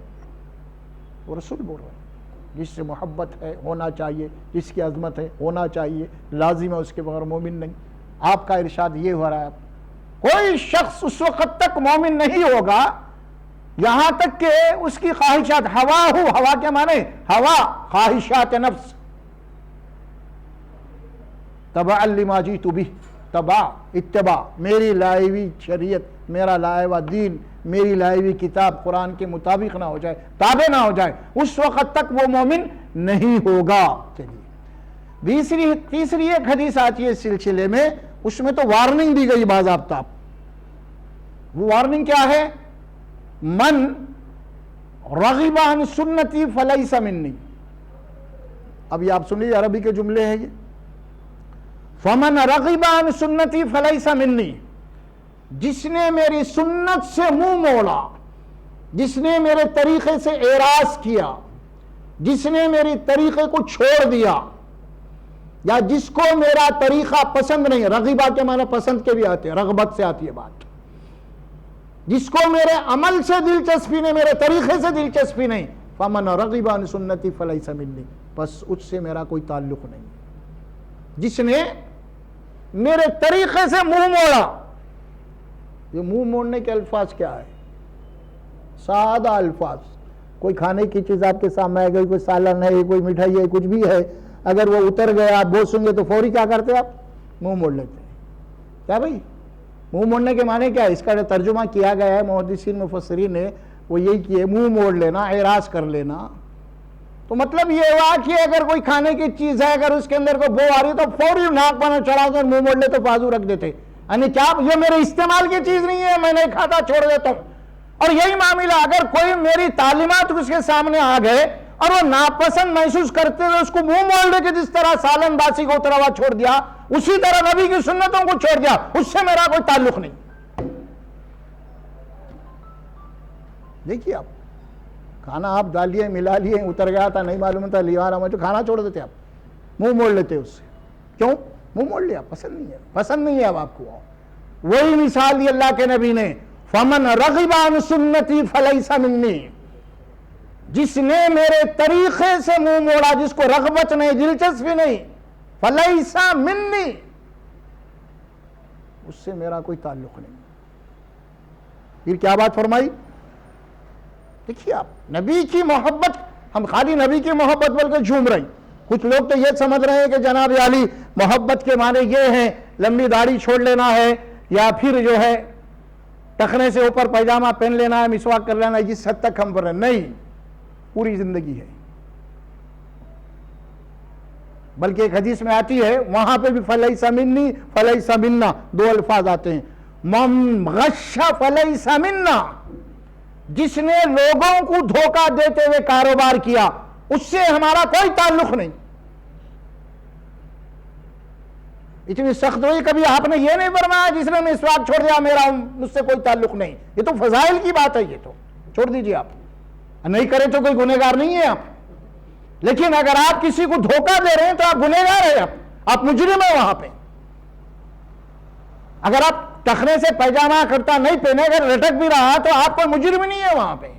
وہ رسول بول رہے ہیں، جس سے محبت ہے ہونا چاہیے، جس کی عظمت ہے ہونا چاہیے، لازم ہے اس کے بغیر مومن نہیں. آپ کا ارشاد یہ ہو رہا ہے، کوئی شخص اس وقت تک مومن نہیں ہوگا یہاں تک کہ اس کی خواہشات، ہوا ہو، ہوا کے معنی ہوا خواہشات نفس، تبع لما جئت بہ، تبع اتباع، میری لائی ہوئی شریعت، میرا لایا ہوا دین، میری لائی ہوئی کتاب قرآن کے مطابق نہ ہو جائے، تابع نہ ہو جائے، اس وقت تک وہ مومن نہیں ہوگا. چلیے تیسری ایک حدیث آتی ہے اس سلسلے میں، اس میں تو وارننگ دی گئی باضابطہ. وہ وارننگ کیا ہے؟ من رغب عن سنتی فلیس منی. اب یہ آپ سن لیجیے، عربی کے جملے ہیں یہ. فمن رغب عن سنتی فلیس منی، جس نے میری سنت سے منہ موڑا، جس نے میرے طریقے سے اعراض کیا، جس نے میری طریقے کو چھوڑ دیا، یا جس کو میرا طریقہ پسند نہیں، رغبہ کے معنی پسند کے بھی آتے ہیں، رغبت سے آتی ہے بات، جس کو میرے عمل سے دلچسپی نہیں، میرے طریقے سے دلچسپی نہیں، فمن رغب عن سنتی فلیس منی، بس اس سے میرا کوئی تعلق نہیں. جس نے میرے طریقے سے منہ موڑا، یہ منہ موڑنے کے الفاظ کیا ہے؟ سادہ الفاظ. کوئی کھانے کی چیز آپ کے سامنے آئے گئی، کوئی سالن ہے، کوئی مٹھائی ہے، کچھ بھی ہے، اگر وہ اتر گیا آپ بوسیں گے تو فوری کیا کرتے آپ؟ منہ موڑ لیتے ہیں. کیا بھائی منہ موڑنے کے معنی کیا ہے؟ اس کا جو ترجمہ کیا گیا ہے محدثین مفسرین نے وہ یہی کیے، منہ موڑ لینا، اعراض کر لینا. تو مطلب یہ ہوا کہ اگر کوئی کھانے کی چیز ہے، اگر اس کے اندر کوئی بو آ رہی ہے تو فوری ناک پانا چڑھا کر منہ موڑ لیتے، بازو رکھ دیتے، یعنی کیا یہ میرے استعمال کی چیز نہیں ہے، میں نہیں کھاتا، چھوڑ دیتا ہوں. اور یہی معاملہ اگر کوئی میری تعلیمات اس کے سامنے آ گئے اور وہ ناپسند محسوس کرتے ہوئے اس کو منہ موڑ لے کے جس طرح سالن باسی کو اترا ہوا چھوڑ دیا، اسی طرح نبی کی سنتوں کو چھوڑ دیا، اس سے میرا کوئی تعلق نہیں. دیکھیے آپ کھانا آپ ڈالیے، ملا لیے، اتر گیا تھا، نہیں معلوم تھا، لیوارا میں تو کھانا چھوڑ دیتے آپ، منہ موڑ لیتے اس سے. کیوں منہ موڑ لیا؟ پسند نہیں ہے، پسند نہیں ہے اب آپ کو. وہی مثال دی اللہ کے نبی نے، فمن رغب عن سنتی فلیس منی، جس نے میرے طریقے سے منہ موڑا، جس کو رغبت نہیں، دلچسپی نہیں، فلیس منی، اس سے میرا کوئی تعلق نہیں. پھر کیا بات فرمائی؟ دیکھیے آپ نبی کی محبت، ہم خالی نبی کی محبت بلکہ جھوم رہے ہیں. کچھ لوگ تو یہ سمجھ رہے ہیں کہ جناب علی محبت کے معنی یہ ہیں لمبی داڑھی چھوڑ لینا ہے، یا پھر جو ہے ٹخنے سے اوپر پیجامہ پہن لینا ہے، مسواک کر لینا ہے. جس حد تک ہم پر رہے نہیں، پوری زندگی ہے. بلکہ ایک حدیث میں آتی ہے وہاں پہ بھی فلیس منی فلیس منا دو الفاظ آتے ہیں. من غش فلیس منا، جس نے لوگوں کو دھوکہ دیتے ہوئے کاروبار کیا، اس سے ہمارا کوئی تعلق نہیں. اتنی سخت ہوئی کبھی آپ نے یہ نہیں فرمایا جس نے مسواک چھوڑ دیا میرا مجھ سے کوئی تعلق نہیں. یہ تو فضائل کی بات ہے، یہ تو چھوڑ دیجئے آپ، نہیں کریں تو کوئی گنہگار نہیں ہے آپ. لیکن اگر آپ کسی کو دھوکہ دے رہے ہیں تو آپ گنہگار ہیں، آپ مجرم ہیں وہاں پہ. اگر آپ ٹخنے سے پیجامہ کرتا نہیں پہنے، اگر لٹک بھی رہا تو آپ کوئی مجرم نہیں ہے وہاں پہ.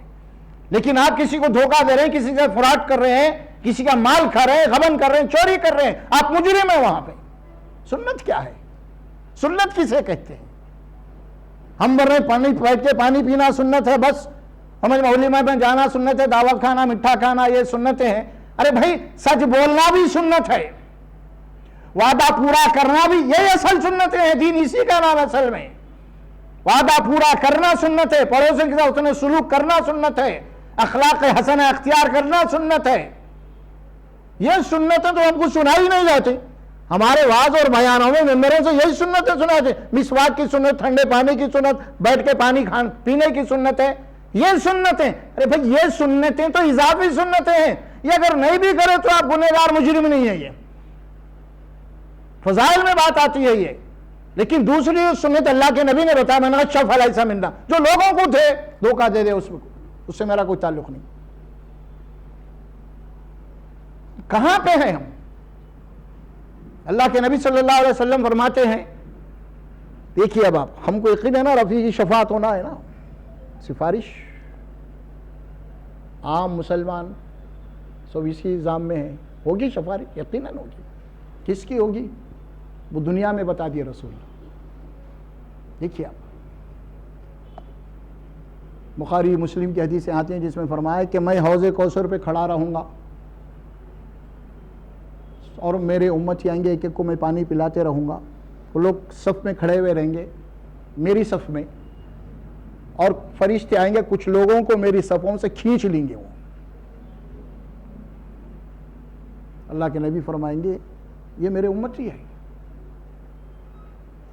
لیکن آپ کسی کو دھوکہ دے رہے ہیں، کسی سے فراڈ کر رہے ہیں، کسی کا مال کھا رہے ہیں، غبن کر رہے ہیں، چوری کر رہے ہیں، آپ مجرم ہیں وہاں پہ. سنت کیا ہے؟ سنت کسے کہتے ہیں؟ ہم بر رہے پانی بیٹھ کے پانی پینا سنت ہے، بس سمجھ میں ولیمہ میں جانا سنت ہے، دعوت کھانا، مٹھا کھانا، یہ سنتیں ہیں. ارے بھائی سچ بولنا بھی سنت ہے، وعدہ پورا کرنا بھی، یہ اصل سنتیں ہیں. دین اسی کا نام اصل میں. وعدہ پورا کرنا سنت ہے، پڑوسی کے ساتھ اس نے سلوک کرنا سنت ہے، اخلاق حسنہ اختیار کرنا سنت ہے. یہ سنتیں تو ہم کو سنائی نہیں جاتی. ہمارے واعظ اور بیانوں میں ممبروں سے یہی سنتیں سنا چاہیے. مسواک کی سنت, ٹھنڈے پانی کی سنت, بیٹھ کے پانی پینے کی سنت ہے, یہ سنتیں. ارے بھائی یہ سنتیں تو اضافی سنتیں ہیں, یہ اگر نہیں بھی کرے تو آپ گنہگار مجرم نہیں ہے. یہ فضائل میں بات آتی ہے یہ. لیکن دوسری سنت اللہ کے نبی نے بتایا, میں نے کہا شف علیہ منا, جو لوگوں کو دے دھوکہ دے دے, اس سے میرا کوئی تعلق نہیں. کہاں پہ ہیں ہم؟ اللہ کے نبی صلی اللہ علیہ وسلم فرماتے ہیں, دیکھیے اب آپ, ہم کو یقین ہے نا رفیع کی شفاعت ہونا ہے نا, سفارش عام مسلمان سب اسی نظام میں ہیں, ہوگی شفارش, یقیناً ہوگی. کس کی ہوگی وہ دنیا میں بتا دیا رسول. دیکھیے آپ, بخاری مسلم کی حدیثیں آتی ہیں جس میں فرمایا کہ میں حوض کوثر پہ کھڑا رہوں گا اور میرے امتی آئیں گے, ایک ایک کو میں پانی پلاتے رہوں گا. وہ لوگ صف میں کھڑے ہوئے رہیں گے میری صف میں, اور فرشتے آئیں گے, کچھ لوگوں کو میری صفوں سے کھینچ لیں گے. وہ اللہ کے نبی فرمائیں گے یہ میرے امتی ہے.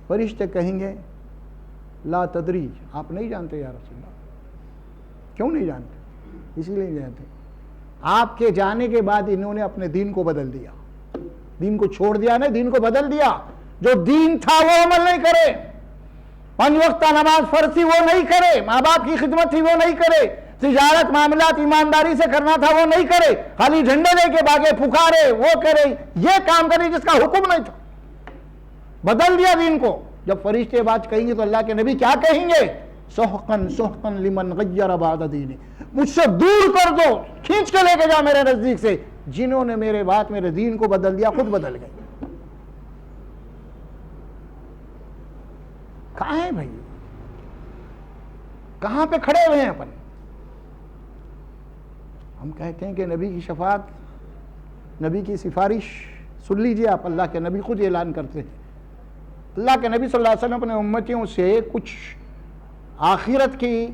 فرشتے کہیں گے لا تدری, آپ نہیں جانتے یا رسول اللہ. کیوں نہیں جانتے؟ اسی لیے نہیں جانتے, آپ کے جانے کے بعد انہوں نے اپنے دین کو بدل دیا. دین کو چھوڑ دیا نا, دین کو بدل دیا. جو دین تھا وہ عمل نہیں کرے, 5 وقتہ نماز فرض تھی وہ نہیں کرے, ماں باپ کی خدمت تھی وہ نہیں کرے, تجارت معاملات ایمانداری سے کرنا تھا وہ نہیں کرے, خالی جھنڈے لے کے بھاگے, پکارے, وہ کرے, یہ کام کرے جس کا حکم نہیں تھا. بدل دیا دین کو. جب فرشتے بات کہیں گے تو اللہ کے نبی کیا کہیں گے؟ سحقن سحقن لمن غیر بعد دینی, مجھ سے دور کر دو, کھینچ کے لے کے جاؤ میرے نزدیک سے, جنہوں نے میرے بات میرے دین کو بدل دیا, خود بدل گئے. کہاں ہیں بھائی؟ کہاں پہ کھڑے ہوئے ہیں اپن؟ ہم کہتے ہیں کہ نبی کی شفاعت, نبی کی سفارش سن لیجئے آپ, اللہ کے نبی خود اعلان کرتے ہیں. اللہ کے نبی صلی اللہ علیہ وسلم اپنے امتیوں سے کچھ آخرت کی,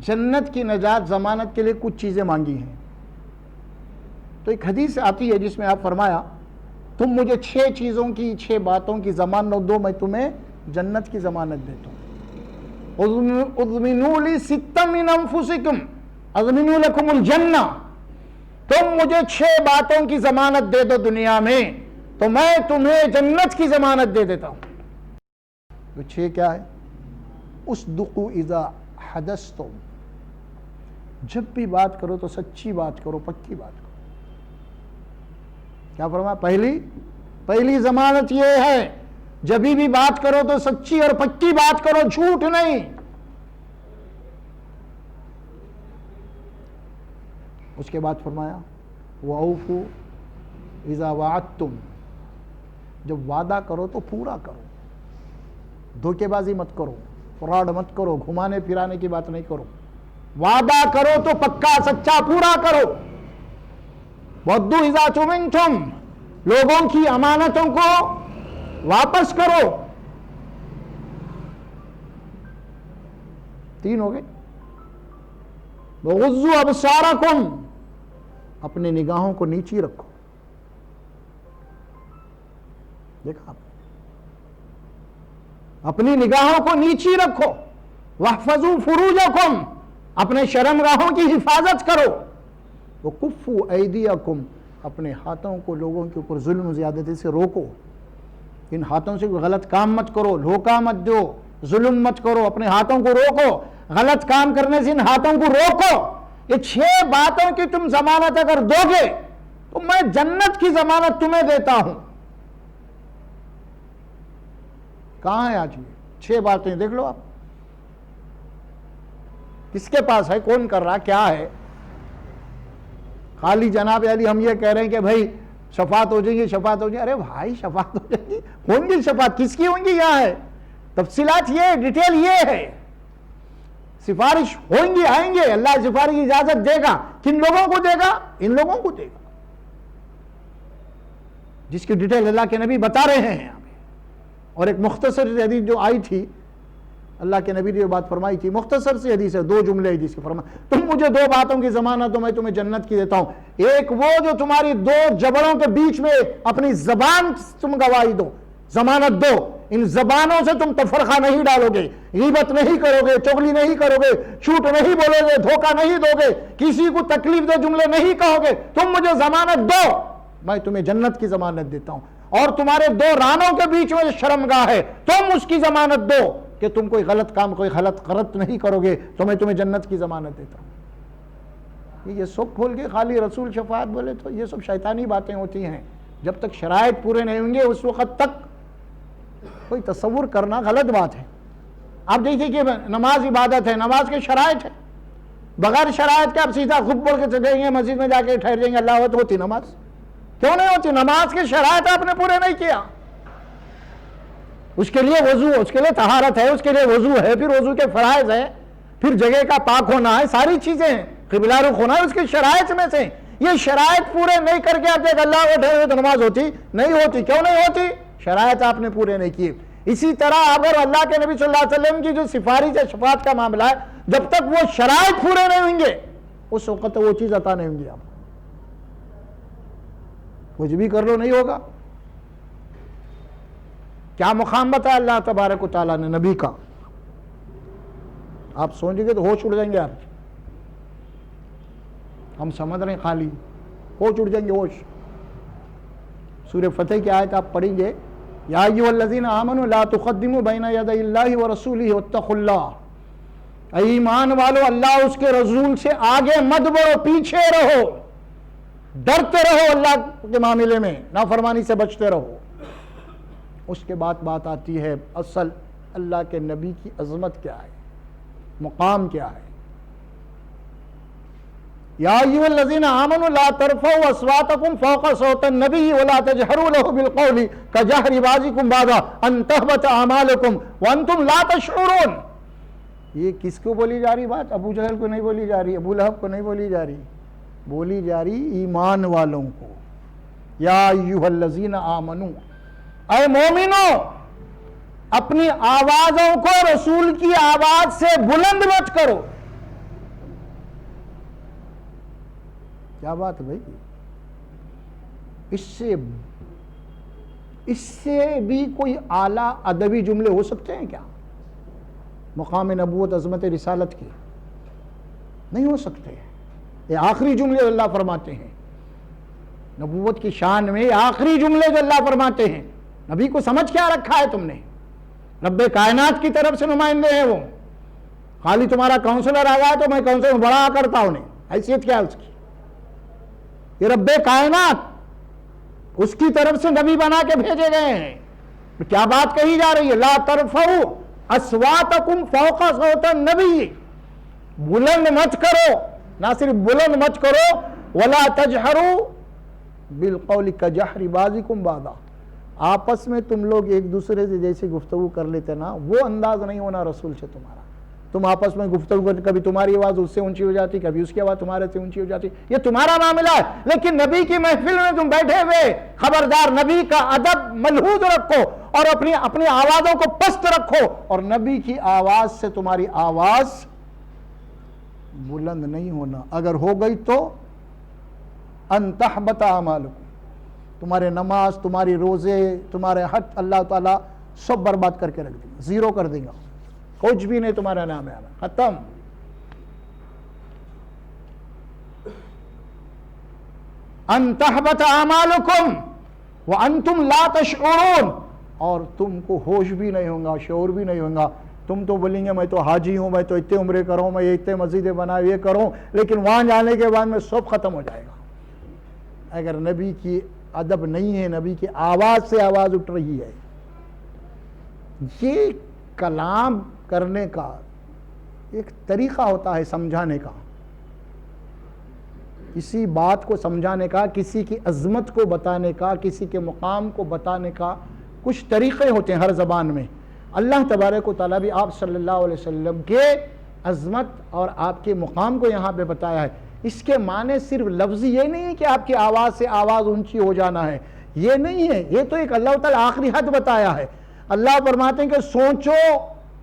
جنت کی نجات, ضمانت کے لیے کچھ چیزیں مانگی ہیں. تو ایک حدیث آتی ہے جس میں آپ فرمایا تم مجھے 6 چیزوں کی, 6 باتوں کی ضمانت دو, میں تمہیں جنت کی ضمانت دیتا ہوں. اضمنوا لی 6 من انفسکم اضمنوا لکم الجنہ, تم مجھے 6 باتوں کی ضمانت دے دو دنیا میں تو میں تمہیں جنت کی ضمانت دے دیتا ہوں. تو 6 کیا ہے؟ اصدقوا اذا حدثتم, جب بھی بات کرو تو سچی بات کرو, پکی بات کرو. کیا فرمایا؟ پہلی ضمانت یہ ہے, جب بھی بات کرو تو سچی اور پکی بات کرو, جھوٹ نہیں. اس کے بعد فرمایا وَأَوْفُوا اِذَا وَعَدتُّمْ, جب وعدہ کرو تو پورا کرو, دھوکے بازی مت کرو, فراڈ مت کرو, گھمانے پھرانے کی بات نہیں کرو. وعدہ کرو تو پکا سچا پورا کرو. وَعَدُّوا اِذَا تُمِنْتُمْ, لوگوں کی امانتوں کو واپس کرو. 3 ہو گئے. وَغُضُّوا أَبْصَارَكُمْ, اپنے نگاہوں کو نیچی رکھو. دیکھا آپ, اپنی نگاہوں کو نیچی رکھو. وَاحْفَظُوا فُرُوجَكُمْ, اپنے شرمگاہوں کی حفاظت کرو. وَكُفُّوا أَيْدِيَكُمْ, اپنے ہاتھوں کو لوگوں کے اوپر ظلم و زیادتی سے روکو. ان ہاتھوں سے کوئی غلط کام مت کرو, دھوکہ مت دو, ظلم مت کرو, اپنے ہاتھوں کو روکو. غلط کام کرنے سے ان ہاتھوں کو روکو. یہ 6 باتوں کی تم ضمانت اگر دو گے تو میں جنت کی ضمانت تمہیں دیتا ہوں. کہاں ہے آج یہ 6 باتیں؟ دیکھ لو آپ, کس کے پاس ہے, کون کر رہا, کیا ہے؟ خالی جناب علی ہم یہ کہہ رہے ہیں کہ بھائی شفاعت ہو جائیں گی, شفاعت ہو جائے. ارے بھائی شفاعت ہو جائے گی, ہوں گی شفاعت, کس کی ہوں گی یہاں ہے تفصیلات, یہ ڈیٹیل یہ ہے. سفارش ہوں گی, آئیں گے, اللہ سفارش کی اجازت دے گا. کن لوگوں کو دے گا؟ ان لوگوں کو دے گا جس کی ڈیٹیل اللہ کے نبی بتا رہے ہیں یہاں پہ. اور ایک مختصر حدیث جو آئی تھی اللہ کے نبی نے یہ بات فرمائی تھی، مختصر سی حدیث ہے، 2 جملے حدیث کے فرمایا، تم مجھے 2 باتوں کی ضمانت دو، میں تمہیں جنت کی دیتا ہوں۔ ایک وہ جو تمہاری 2 جبڑوں کے بیچ میں اپنی زبان تم گواہی دو، ضمانت دو، ان زبانوں سے تم تفرقہ نہیں ڈالو گے، غیبت نہیں کرو گے، چغلی نہیں کرو گے، جھوٹ نہیں بولو گے، دھوکہ نہیں دو گے، کسی کو تکلیف دہ جملے نہیں کہو گے، تم مجھے ضمانت دو، میں تمہیں جنت کی ضمانت دیتا ہوں۔ اور تمہارے 2 رانوں کے بیچ میں شرمگاہ ہے، تم اس کی ضمانت دو کہ تم کوئی غلط کام، کوئی غلط قرت نہیں کرو گے، تو میں تمہیں جنت کی ضمانت دیتا ہوں۔ یہ سب کھول کے خالی رسول شفاعت بولے تو یہ سب شیطانی باتیں ہوتی ہیں۔ جب تک شرائط پورے نہیں ہوں گے اس وقت تک کوئی تصور کرنا غلط بات ہے۔ آپ دیکھیے کہ نماز عبادت ہے، نماز کے شرائط ہے، بغیر شرائط کے آپ سیدھا خود بول کے چلیں گے مسجد میں جا کے ٹھہر جائیں گے اللہ تو ہوتی نماز؟ کیوں نہیں ہوتی؟ نماز کے شرائط آپ نے پورے نہیں کیا۔ اس کے لیے وضو، اس کے لیے طہارت ہے، اس کے لیے وضو ہے، پھر وضو کے فرائض ہیں، پھر جگہ کا پاک ہونا ہے، ساری چیزیں ہیں، قبلہ رخ ہونا ہے، اس کی شرائط میں سے یہ شرائط پورے نہیں کر کے آپ دیکھ اللہ کو ٹھہرے تو نماز ہوتی نہیں ہوتی؟ کیوں نہیں ہوتی؟ شرائط آپ نے پورے نہیں کیے۔ اسی طرح اگر اللہ کے نبی صلی اللہ علیہ وسلم کی جو سفارش ہے، شفاعت کا معاملہ ہے، جب تک وہ شرائط پورے نہیں ہوں گے اس وقت وہ چیز عطا نہیں ہوں گی۔ آپ کچھ بھی کر لو نہیں ہوگا۔ کیا مقام بتایا اللہ تبارک و تعالیٰ نے نبی کا؟ آپ سوچیں گے تو ہوش اڑ جائیں گے۔ آپ ہم سمجھ رہے ہیں خالی ہوش اڑ جائیں گے، ہوش۔ سورہ فتح کی آیت آپ پڑھیں گے، یا ایھا الذین آمنوا لا تقدموا بین یدی اللہ ورسولہ واتقوا اللہ، اے ایمان والو اللہ اس کے رسول سے آگے مت بڑھو، پیچھے رہو، ڈرتے رہو اللہ کے معاملے میں، نافرمانی سے بچتے رہو۔ اس کے بعد بات آتی ہے اصل اللہ کے نبی کی عظمت کیا ہے، مقام کیا ہے۔ یا ایھا الذین آمنوا لا ترفعوا اصواتکم فوق صوت النبی ولا تجہروا له بالقول کجہر بعضکم بعضا ان تحبط اعمالکم وانتم لا تشعرون۔ یہ کس کو بولی جا رہی بات؟ ابو جہل کو نہیں بولی جا رہی، ابو لہب کو نہیں بولی جا رہی، بولی جا رہی ایمان والوں کو۔ یا ایھا الذین آمنوا، اے مومنو اپنی آوازوں کو رسول کی آواز سے بلند مت کرو۔ کیا بات ہے بھائی؟ اس سے بھی کوئی اعلیٰ ادبی جملے ہو سکتے ہیں کیا؟ مقام نبوت، عظمت رسالت کی نہیں ہو سکتے۔ یہ آخری جملے اللہ فرماتے ہیں نبوت کی شان میں، آخری جملے جو اللہ فرماتے ہیں۔ نبی کو سمجھ کیا رکھا ہے تم نے؟ رب کائنات کی طرف سے نمائندے ہیں وہ، خالی تمہارا کاؤنسلر آ گیا تو میں کاؤنسلر بڑا کرتا ہوں، حیثیت کیا ہے اس کی؟ یہ رب کائنات، اس کی طرف سے نبی بنا کے بھیجے گئے ہیں۔ کیا بات کہی جا رہی ہے؟ لا ترفعوا اصواتکم فوق صوت النبی، بلند مت کرو، نہ صرف بلند مت کرو، ولا تجہروا بالقول کجہر بعضکم بعضا، آپس میں تم لوگ ایک دوسرے سے جیسے گفتگو کر لیتے نا، وہ انداز نہیں ہونا رسول سے تمہارا۔ تم آپس میں گفتگو کرتے، کبھی تمہاری آواز اس سے اونچی ہو جاتی، کبھی اس کی آواز تمہارے سے اونچی ہو جاتی، یہ تمہارا معاملہ ہے۔ لیکن نبی کی محفل میں تم بیٹھے ہوئے، خبردار نبی کا ادب ملحوظ رکھو اور اپنی آوازوں کو پست رکھو، اور نبی کی آواز سے تمہاری آواز بلند نہیں ہونا۔ اگر ہو گئی تو ان تحبط اعمالکم، تمہارے نماز، تمہاری روزے، تمہارے حج اللہ تعالیٰ سب برباد کر کے رکھ دیں گا، زیرو کر دیں گا، کچھ بھی نہیں تمہارا نام ہے، ختم۔ ان تحبط اعمالکم وانتم لا تشعرون، اور تم کو ہوش بھی نہیں ہوگا، شعور بھی نہیں ہوگا۔ تم تو بولیں گے میں تو حاجی ہوں، میں تو اتنے عمرے کروں، میں اتنے مسجدیں بنائے، یہ کروں، لیکن وہاں جانے کے بعد میں سب ختم ہو جائے گا۔ اگر نبی کی ادب نہیں ہے، نبی کی آواز سے آواز اٹھ رہی ہے، یہ کلام کرنے کا ایک طریقہ ہوتا ہے سمجھانے کا، کسی بات کو سمجھانے کا، کسی کی عظمت کو بتانے کا، کسی کے مقام کو بتانے کا کچھ طریقے ہوتے ہیں ہر زبان میں۔ اللہ تبارک و تعالیٰ بھی آپ صلی اللہ علیہ وسلم کے عظمت اور آپ کے مقام کو یہاں پہ بتایا ہے۔ اس کے معنی صرف لفظی یہ نہیں ہے کہ آپ کی آواز سے آواز اونچی ہو جانا ہے، یہ نہیں ہے، یہ تو ایک اللہ تعالیٰ آخری حد بتایا ہے۔ اللہ فرماتے ہیں کہ سوچو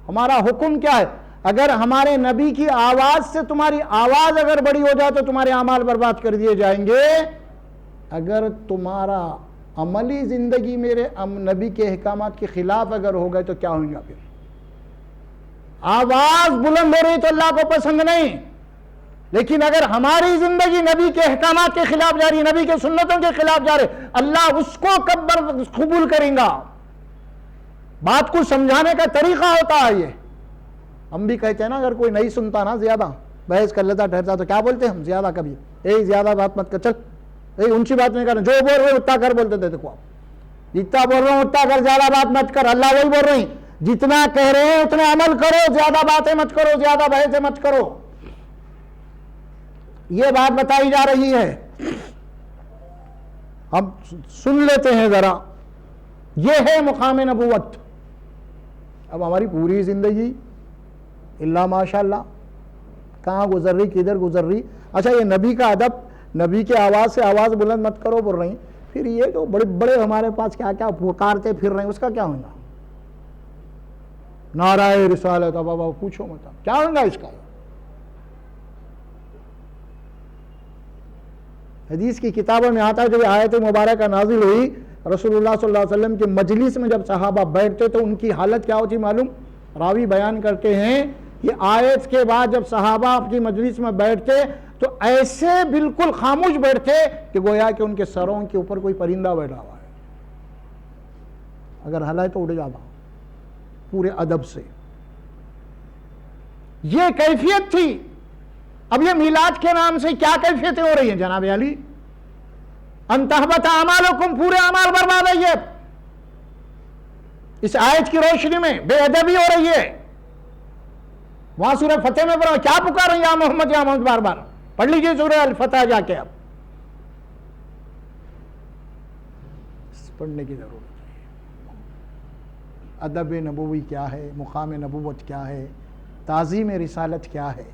ہمارا حکم کیا ہے؟ اگر ہمارے نبی کی آواز سے تمہاری آواز اگر بڑی ہو جائے تو تمہارے اعمال برباد کر دیے جائیں گے. اگر تمہارا عملی زندگی میرے نبی کے احکامات کے خلاف اگر ہو گئے تو کیا ہوگا پھر؟ آواز بلند ہو رہی تو اللہ کو پسند نہیں، لیکن اگر ہماری زندگی نبی کے احکامات کے خلاف جا رہی، نبی کے سنتوں کے خلاف جا رہے، اللہ اس کو کب قبول کریں گا؟ بات کو سمجھانے کا طریقہ ہوتا ہے یہ. ہم بھی کہتے ہیں نا، اگر کوئی نہیں سنتا نا، زیادہ بحث کر لیتا ٹھہرتا، تو کیا بولتے ہیں ہم؟ زیادہ کبھی زیادہ بات مت کر، چل اونچی بات نہیں کرنا، جو بول رہے اتنا کر بولتے تھے. دیکھو آپ جتنا بول رہے ہوں اتنا کر، زیادہ بات مت کر. اللہ وہی بول رہے ہیں جتنا کہہ رہے ہیں اتنا عمل کرو، زیادہ باتیں مت کرو، زیادہ بحثیں مت کرو. یہ بات بتائی جا رہی ہے، ہم سن لیتے ہیں ذرا. یہ ہے مقام نبوت. اب ہماری پوری زندگی اللہ ماشاء اللہ کہاں گزر رہی، کدھر گزر رہی. اچھا یہ نبی کا ادب، نبی کے آواز سے آواز بلند مت کرو بول رہی، پھر یہ جو بڑے بڑے ہمارے پاس کیا کیا پکارتے پھر رہے ہیں، اس کا کیا ہوگا؟ نعرہ رسالت، اب پوچھو مت کیا ہوگا اس کا. حدیث کی کتابوں میں آتا ہے جب آیت مبارکہ نازل ہوئی، رسول اللہ صلی اللہ علیہ وسلم کے مجلس میں جب صحابہ بیٹھتے تو ان کی حالت کیا ہوتی معلوم؟ راوی بیان کرتے ہیں یہ آیت کے بعد جب صحابہ اپنی مجلس میں بیٹھتے تو ایسے بالکل خاموش بیٹھتے کہ گویا کہ ان کے سروں کے اوپر کوئی پرندہ بیٹھا ہوا ہے، اگر ہلائے تو اڑ جاتا، پورے ادب سے. یہ کیفیت تھی. اب یہ میلاد کے نام سے کیا کیفیتیں ہو رہی ہیں جناب علی؟ ان تحبط اعمالکم، پورے اعمال برباد ہے. یہ اس آیت کی روشنی میں بے ادبی ہو رہی ہے. وہاں سورہ فتح میں پڑھا کیا پکار رہے ہیں یا محمد یا محمد، بار بار پڑھ لیجئے سورہ الفتح جا کے. اب پڑھنے کی ضرورت ہے. ادب نبوی کیا ہے، مقام نبوت کیا ہے، تعظیم رسالت کیا ہے،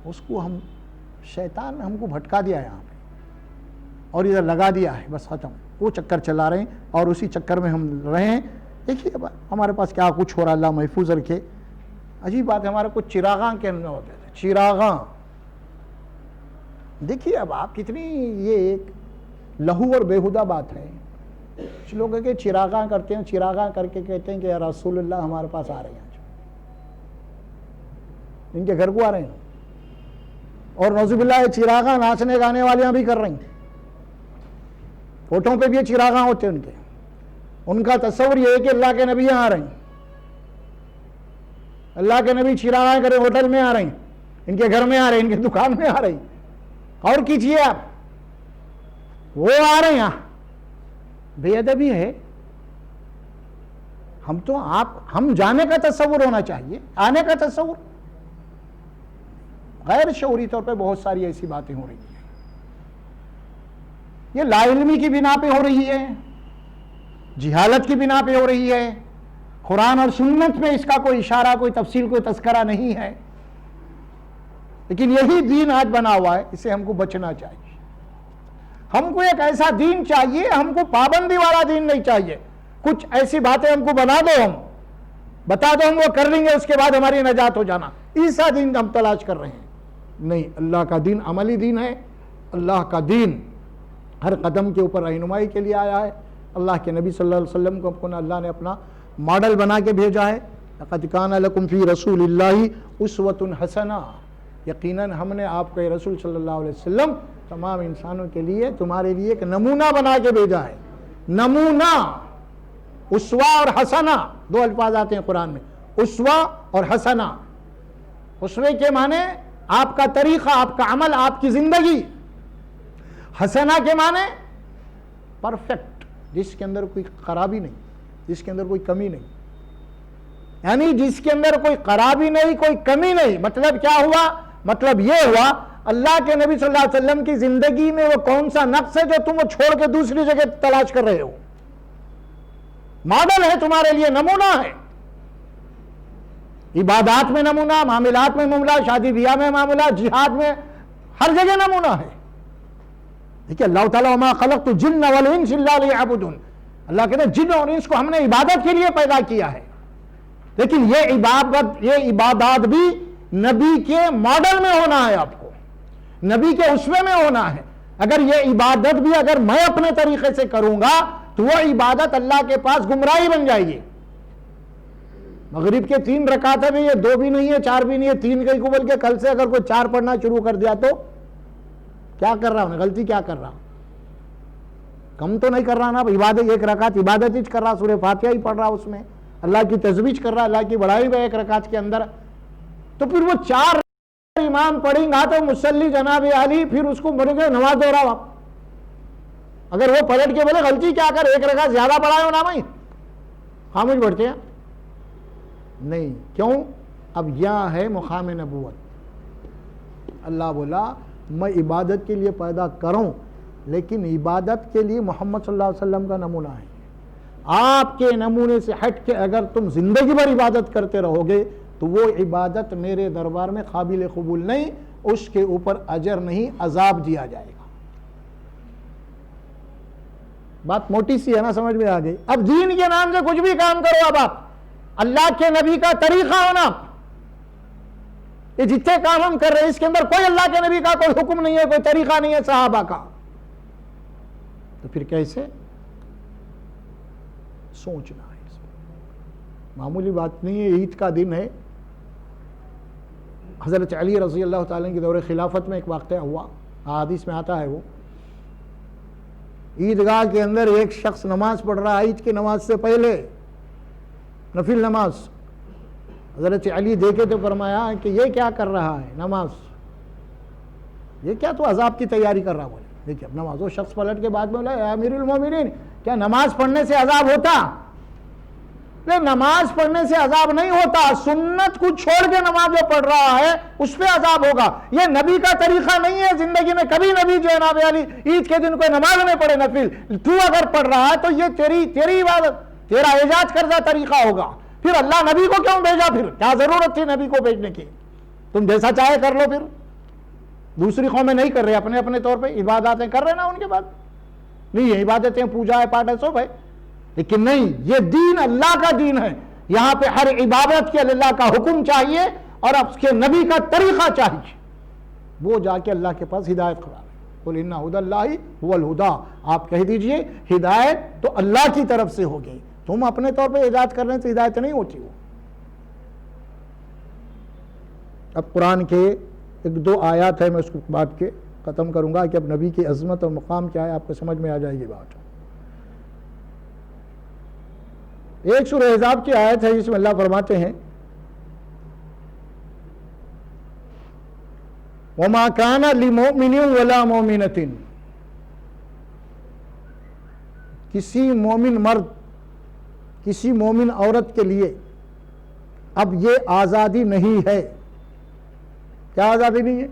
اس کو ہم شیطان نے ہم کو بھٹکا دیا ہے یہاں پہ اور ادھر لگا دیا ہے، بس ختم. وہ چکر چلا رہے ہیں اور اسی چکر میں ہم رہے ہیں. دیکھیے اب ہمارے پاس کیا کچھ ہو رہا، اللہ محفوظ رکھے. عجیب بات ہے، ہمارے کچھ چراغاں کے اندر ہوتے تھے، چراغاں. دیکھیے اب آپ کتنی یہ ایک لہو اور بیہودہ بات ہے. کچھ لوگ کہ چراغاں کرتے ہیں، چراغاں کر کے کہتے ہیں کہ یا رسول اللہ ہمارے پاس آ رہے ہیں، ان کے گھر کو آ رہے ہیں. اور نعوذ باللہ یہ چراغاں ناچنے گانے والیاں بھی کر رہی ہیں. فوٹوں پہ بھی یہ چراغاں ہوتے ہیں ان کا تصور یہ ہے کہ اللہ کے نبی یہاں آ رہے ہیں، اللہ کے نبی چراغاں کرے ہوٹل میں آ رہے ہیں، ان کے گھر میں آ رہے ہیں، ان کے دکان میں آ رہے ہیں. اور کیجئے آپ، وہ آ رہے ہیں یہاں. بے ادبی ہے. ہم جانے کا تصور ہونا چاہیے، آنے کا تصور. غیر شعوری طور پہ بہت ساری ایسی باتیں ہو رہی ہیں. یہ لا علمی کی بنا پہ ہو رہی ہے، جہالت کی بنا پہ ہو رہی ہے. قرآن اور سنت میں اس کا کوئی اشارہ، کوئی تفصیل، کوئی تذکرہ نہیں ہے. لیکن یہی دین آج بنا ہوا ہے، اسے ہم کو بچنا چاہیے. ہم کو ایک ایسا دین چاہیے، ہم کو پابندی والا دین نہیں چاہیے. کچھ ایسی باتیں ہم کو بنا دو، ہم بتا دو، ہم وہ کر لیں گے، اس کے بعد ہماری نجات ہو جانا. ایسا دین ہم تلاش کر رہے ہیں. نہیں، اللہ کا دین عملی دین ہے. اللہ کا دین ہر قدم کے اوپر رہنمائی کے لیے آیا ہے. اللہ کے نبی صلی اللہ علیہ وسلم کو اللہ نے اپنا ماڈل بنا کے بھیجا ہے. لقد کان لکم فی رسول اللہ اسوۃ حسنہ، یقیناً ہم نے آپ کے رسول صلی اللہ علیہ وسلم تمام انسانوں کے لیے، تمہارے لیے ایک نمونہ بنا کے بھیجا ہے. نمونہ، اسوہ اور حسنہ دو الفاظ آتے ہیں قرآن میں، اسوہ اور حسنہ. اسوے کے معنی آپ کا طریقہ، آپ کا عمل، آپ کی زندگی. حسنہ کے معنی پرفیکٹ، جس کے اندر کوئی خرابی نہیں، جس کے اندر کوئی کمی نہیں. یعنی جس کے اندر کوئی خرابی نہیں، کوئی کمی نہیں. مطلب کیا ہوا؟ مطلب یہ ہوا اللہ کے نبی صلی اللہ علیہ وسلم کی زندگی میں وہ کون سا نقص ہے جو تم وہ چھوڑ کے دوسری جگہ تلاش کر رہے ہو. ماڈل ہے تمہارے لیے، نمونہ ہے. عبادات میں نمونہ، معاملات میں نمونہ، شادی بیاہ میں معاملہ، جہاد میں، ہر جگہ نمونہ ہے. دیکھیے اللہ تعالیٰ وما خلقت الجن والانس الا لیعبدون، اللہ کہتے ہیں جن اور انس کو ہم نے عبادت کے لیے پیدا کیا ہے، لیکن یہ عبادات بھی نبی کے ماڈل میں ہونا ہے، آپ کو نبی کے اسوے میں ہونا ہے۔ اگر یہ عبادت بھی اگر میں اپنے طریقے سے کروں گا تو وہ عبادت اللہ کے پاس گمراہی بن جائے گی۔ مغرب کے 3 رکعت ہے، یہ 2 بھی نہیں ہے، 4 بھی نہیں ہے، 3 کہیں کو بول کے کل سے اگر کوئی 4 پڑھنا شروع کر دیا تو کیا کر رہا ہوں، غلطی کیا کر رہا ہوں؟ کم تو نہیں کر رہا نا، عبادت 1 رکعت عبادت ہی کر رہا، سورہ فاتحہ ہی پڑھ رہا، اس میں اللہ کی تسبیح کر رہا، اللہ کی بڑائی میں 1 رکعت کے اندر، تو پھر وہ 4 امام پڑھیں گا تو مصلی جناب علی پھر اس کو بولیں گے نماز دو رہا۔ اگر وہ پلٹ کے بولے غلطی کیا کر 1 رکعت زیادہ پڑھا ہے نا بھائی، خاموش بڑھتے ہیں نہیں، کیوں؟ اب یہاں ہے مقام نبوت۔ اللہ بولا میں عبادت کے لیے پیدا کروں، لیکن عبادت کے لیے محمد صلی اللہ علیہ وسلم کا نمونہ ہے۔ آپ کے نمونے سے ہٹ کے اگر تم زندگی بھر عبادت کرتے رہو گے تو وہ عبادت میرے دربار میں قابل قبول نہیں، اس کے اوپر اجر نہیں، عذاب دیا جائے گا۔ بات موٹی سی ہے نا، سمجھ میں آ گئی؟ اب دین کے نام سے کچھ بھی کام کرو، اب آپ اللہ کے نبی کا طریقہ ہونا، یہ جتنے کام ہم کر رہے ہیں اس کے اندر کوئی اللہ کے نبی کا کوئی حکم نہیں ہے، کوئی طریقہ نہیں ہے صحابہ کا، تو پھر کیسے؟ سوچنا ہے، اس میں معمولی بات نہیں ہے۔ عید کا دن ہے، حضرت علی رضی اللہ تعالیٰ کی دور خلافت میں ایک واقعہ ہوا، حدیث میں آتا ہے، وہ عیدگاہ کے اندر ایک شخص نماز پڑھ رہا ہے، عید کی نماز سے پہلے نفل نماز۔ حضرت علی دیکھے تو فرمایا کہ یہ کیا کر رہا ہے نماز، یہ کیا تو عذاب کی تیاری کر رہا؟ بولے دیکھیں اب نماز۔ وہ شخص پلٹ کے بعد میں بولا اے امیر المومنین، کیا نماز پڑھنے سے عذاب ہوتا؟ نماز پڑھنے سے عذاب نہیں ہوتا، سنت کو چھوڑ کے نماز جو پڑھ رہا ہے اس پہ عذاب ہوگا۔ یہ نبی کا طریقہ نہیں ہے، زندگی میں کبھی نبی جو ہے جناب علی عید کے دن کوئی نماز نہیں پڑھے نفل، تو اگر پڑھ رہا ہے تو یہ تیری عبادت، تیرا ایجاد کردہ طریقہ ہوگا۔ پھر اللہ نبی کو کیوں بھیجا؟ پھر کیا ضرورت تھی نبی کو بھیجنے کی؟ تم جیسا چاہے کر لو، پھر دوسری قومیں نہیں کر رہے، اپنے اپنے طور پہ عباداتیں کر رہے نا، ان کے بعد نہیں ہے عبادتیں، پوجا ہے، پاٹ ہے، سب ہے، لیکن نہیں، یہ دین اللہ کا دین ہے۔ یہاں پہ ہر عبادت کے اللہ کا حکم چاہیے اور اس کے نبی کا طریقہ چاہیے، وہ جا کے اللہ کے پاس ہدایت قرار ہے۔ قل ان ھدی اللہ ھو الھدی، آپ کہہ دیجئے ہدایت تو اللہ کی طرف سے ہوگی، تم اپنے طور پہ ایجاد کر رہے ہیں تو ہدایت نہیں ہوتی۔ وہ اب قرآن کے 1-2 آیات ہے، میں اس کو بات کے ختم کروں گا کہ اب نبی کی عظمت اور مقام کیا ہے، آپ کو سمجھ میں آ جائے گی بات۔ ایک سورہ احزاب کی آیت ہے جس میں اللہ فرماتے ہیں وَمَا كَانَ لِمُؤْمِنٍ وَلَا مُؤْمِنَةٍ، کسی مومن مرد، کسی مومن عورت کے لیے اب یہ آزادی نہیں ہے۔ کیا آزادی نہیں ہے؟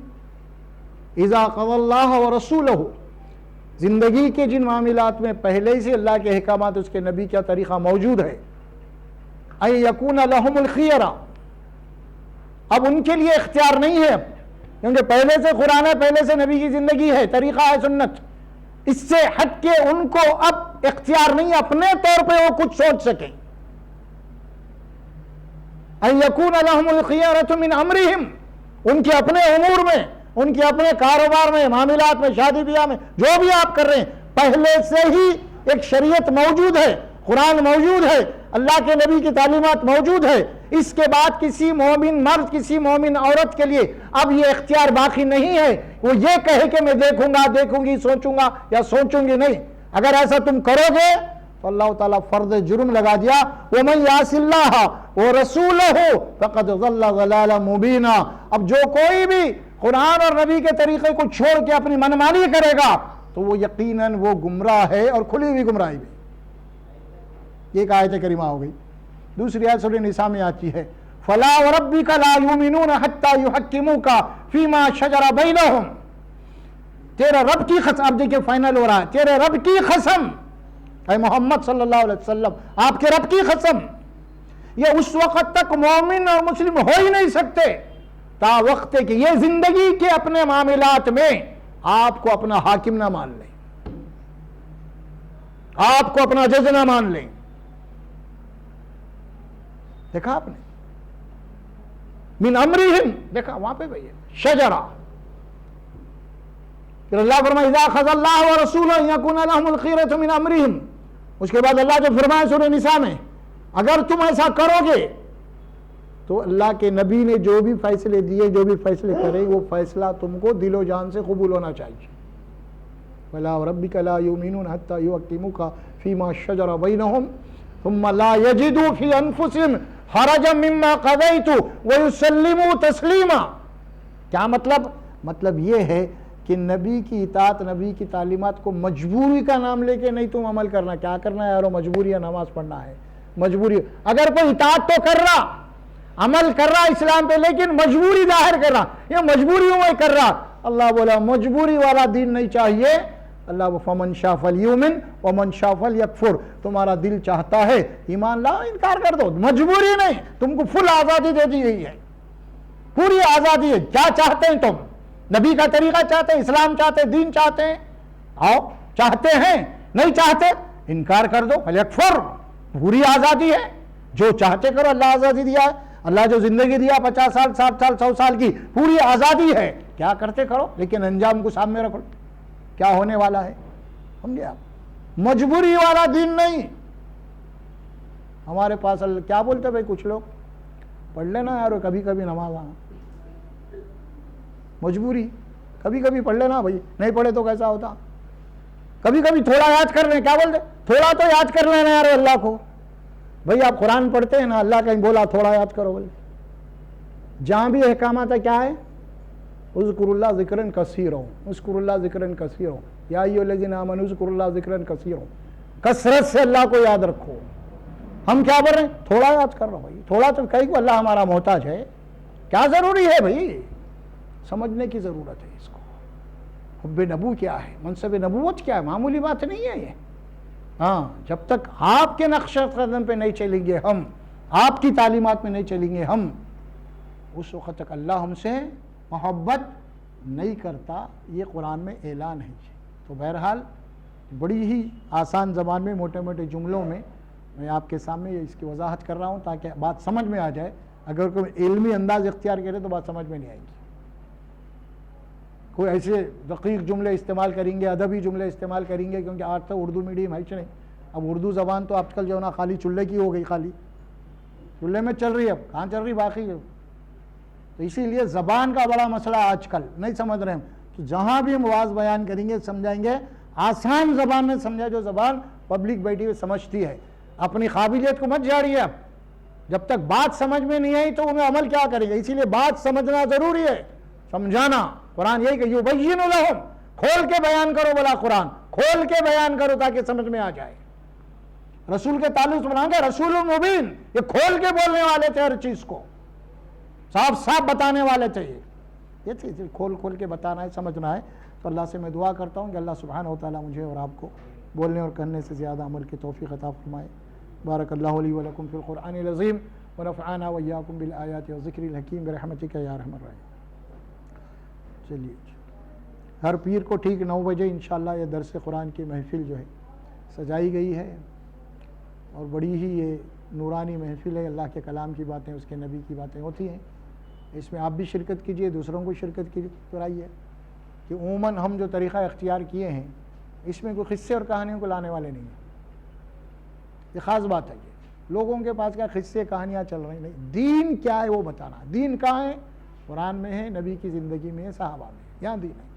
اِذَا قَضَى اللَّهُ وَرَسُولُهُ، زندگی کے جن معاملات میں پہلے سے اللہ کے احکامات، اس کے نبی کا طریقہ موجود ہے، اَن يَكُونَ لَهُمُ الْخِيَرَةُ، اب ان کے لیے اختیار نہیں ہے، کیونکہ پہلے سے قرآن ہے، پہلے سے نبی کی زندگی ہے، طریقہ ہے، سنت، اس سے ہٹ کے ان کو اب اختیار نہیں، اپنے طور پہ وہ کچھ سوچ سکیں۔ اَن يَكُونَ لَهُمُ الْخِيَرَةُ مِنْ أَمْرِهِمْ، ان کے اپنے امور میں، ان کے اپنے کاروبار میں، معاملات میں، شادی بیاہ میں، جو بھی آپ کر رہے ہیں، پہلے سے ہی ایک شریعت موجود ہے، قرآن موجود ہے، اللہ کے نبی کی تعلیمات موجود ہے۔ اس کے بعد کسی مومن مرد، کسی مومن عورت کے لیے اب یہ اختیار باقی نہیں ہے، وہ یہ کہے کہ میں دیکھوں گا، دیکھوں گی، سوچوں گا یا سوچوں گی نہیں۔ اگر ایسا تم کرو گے تو اللہ تعالیٰ فرض جرم لگا دیا، وَمَن يَعْصِ اللَّهَ وَرَسُولَهُ فَقَدْ ضَلَّ ضَلَالًا مُبِينًا، اب جو کوئی بھی قرآن اور نبی کے طریقے کو چھوڑ کے اپنی منمانی کرے گا تو وہ یقیناً وہ گمراہ ہے، اور کھلی ہوئی گمراہی بھی۔ ایک آیت کریمہ ہو گئی۔ دوسری آیت سورہ نساء میں آتی ہے فَلَا وَرَبِّكَ لَا يُؤْمِنُونَ حَتَّى يُحَكِّمُوكَ فِي مَا شَجَرَ بَيْنَهُمْ، تیرے رب کی قسم، اب دیکھیں فائنل ہو رہا ہے، تیرے رب کی قسم، اے محمد صلی اللہ علیہ وسلم، آپ کے رب کی قسم، یہ اس وقت تک مومن اور مسلم ہو ہی نہیں سکتے تا وقت کہ یہ زندگی کے اپنے معاملات میں آپ کو اپنا حاکم نہ مان لیں۔ آپ کو اپنا جج نہ مان لیں. دیکھا آپ نے من امرہم، دیکھا وہاں پہ بھئی شجرہ. پھر اللہ فرمائے اذا اخذ اللہ ورسولہ ان یکون لہم الخیرۃ من امرہم. اس کے بعد اللہ جو فرمائے سورہ نساء میں اگر تم ایسا کرو گے تو اللہ کے نبی نے جو بھی فیصلے دیے جو بھی فیصلے کرے وہ فیصلہ تم کو دل و جان سے قبول ہونا چاہیے. وَلَا وَرَبِّكَ لَا يُؤْمِنُونَ حَتَّى يُحَكِّمُوكَ فِي مَا شَجَرَ بَيْنَهُمْ ثُمَّ لَا يَجِدُوا فِي أَنفُسِهِمْ حَرَجًا مِمَّا قَضَيْتَ وَيُسَلِّمُوا تَسْلِيمًا. کیا مطلب یہ ہے کہ نبی کی اطاعت، نبی کی تعلیمات کو مجبوری کا نام لے کے نہیں تم عمل کرنا. کیا کرنا ہے یارو؟ مجبوری ہے، نماز پڑھنا ہے مجبوری. اگر کوئی اطاعت تو کر رہا، عمل کر رہا اسلام پہ، لیکن مجبوری ظاہر کر رہا، یہ مجبوریوں میں کر رہا، اللہ بولا مجبوری والا دین نہیں چاہیے. اللہ فمن شاء فلیؤمن ومن شاء فلیکفر. تمہارا دل چاہتا ہے ایمان لا، انکار کر دو. مجبوری نہیں، تم کو فل آزادی دے دی گئی ہے، پوری آزادی ہے. کیا چاہتے ہیں تم؟ نبی کا طریقہ چاہتے ہیں، اسلام چاہتے ہیں، دین چاہتے ہیں؟ آؤ. چاہتے ہیں؟ نہیں چاہتے انکار کر دو. فلیکفر. پوری آزادی ہے، جو چاہتے کرو. اللہ آزادی دیا ہے. اللہ جو زندگی دیا 50 سال 60 سال 100 سال کی، پوری آزادی ہے. کیا کرتے کرو، لیکن انجام کو سامنے رکھو. کیا ہونے والا ہے سمجھے آپ؟ مجبوری والا دین نہیں. ہمارے پاس کیا بولتے بھائی کچھ لوگ، پڑھ لینا یار کبھی کبھی نماز. مجبوری کبھی کبھی پڑھ لینا بھائی، نہیں پڑھے تو کیسا ہوتا؟ کبھی کبھی تھوڑا یاد کر لیں. کیا بولتے؟ تھوڑا تو یاد کر لینا یار اللہ کو. بھائی آپ قرآن پڑھتے ہیں نا، اللہ کہیں بولا تھوڑا یاد کرو بولے. جہاں بھی احکامات ہے کیا ہے؟ اذکروا اللہ ذکرا کثیرا، اذکروا اللہ ذکرا کثیرا، یا ایھا الذین آمنوا اذکروا اللہ ذکرا کثیرا. کثرت سے اللہ کو یاد رکھو. ہم کیا بول رہے ہیں؟ تھوڑا یاد کر رہا ہوں بھائی. تھوڑا تو کہیں کو اللہ ہمارا محتاج ہے. کیا ضروری ہے بھائی؟ سمجھنے کی ضرورت ہے اس کو. حب نبو کیا ہے، منصب نبوت کیا ہے، معمولی بات نہیں ہے یہ. ہاں، جب تک آپ کے نقش قدم پہ نہیں چلیں گے ہم، آپ کی تعلیمات میں نہیں چلیں گے ہم، اس وقت تک اللہ ہم سے محبت نہیں کرتا. یہ قرآن میں اعلان ہے. تو بہرحال بڑی ہی آسان زبان میں، موٹے موٹے جملوں میں میں آپ کے سامنے اس کی وضاحت کر رہا ہوں تاکہ بات سمجھ میں آ جائے. اگر کوئی علمی انداز اختیار کرے تو بات سمجھ میں نہیں آئے گی. کوئی ایسے دقیق جملے استعمال کریں گے، ادبی جملے استعمال کریں گے، کیونکہ آج تو اردو میڈیم ہے نہیں. اب اردو زبان تو آج کل جو نا خالی چولہے کی ہو گئی، خالی چولہے میں چل رہی ہے، اب کہاں چل رہی باقی. تو اسی لیے زبان کا بڑا مسئلہ آج کل نہیں سمجھ رہے ہم. تو جہاں بھی ہم واعظ بیان کریں گے سمجھائیں گے آسان زبان میں سمجھا، جو زبان پبلک بیٹھی ہوئی سمجھتی ہے. اپنی قابلیت کو مت جھاڑیے اب. جب تک بات سمجھ میں نہیں آئی تو انہیں عمل کیا کریں گے؟ اسی لیے بات سمجھنا ضروری ہے، سمجھانا. قرآن یہی کہ یبین لہم، کھول کے بیان کرو. بولا قرآن کھول کے بیان کرو تاکہ سمجھ میں آ جائے. رسول کے تعلق سے بنا گے رسول مبین، یہ کھول کے بولنے والے تھے، ہر چیز کو صاف صاف بتانے والے تھے. یہ چیز کھول کے بتانا ہے، سمجھنا ہے. تو اللہ سے میں دعا کرتا ہوں کہ اللہ سبحانہ و تعالیٰ مجھے اور آپ کو بولنے اور کرنے سے زیادہ عمل کی توفیق عطا فرمائے. بارک اللہ لی و لکم فی القرآن العظیم ونفعنا وإیاکم بالآیات والذکر الحکیم برحمتک یا ارحم الراحمین. چلیے ہر پیر کو ٹھیک 9 بجے انشاءاللہ یہ درس قرآن کی محفل جو ہے سجائی گئی ہے، اور بڑی ہی یہ نورانی محفل ہے. اللہ کے کلام کی باتیں، اس کے نبی کی باتیں ہوتی ہیں. اس میں آپ بھی شرکت کیجئے، دوسروں کو شرکت کرائیے. کہ عموماً ہم جو طریقہ اختیار کیے ہیں اس میں کوئی قصے اور کہانیوں کو لانے والے نہیں ہیں. یہ خاص بات ہے. یہ لوگوں کے پاس کیا قصے کہانیاں چل رہی نہیں. دین کیا ہے وہ بتانا. دین کہاں ہے؟ قرآن میں ہے، نبی کی زندگی میں ہے، صحابہ میں ہے. یہاں دین ہے.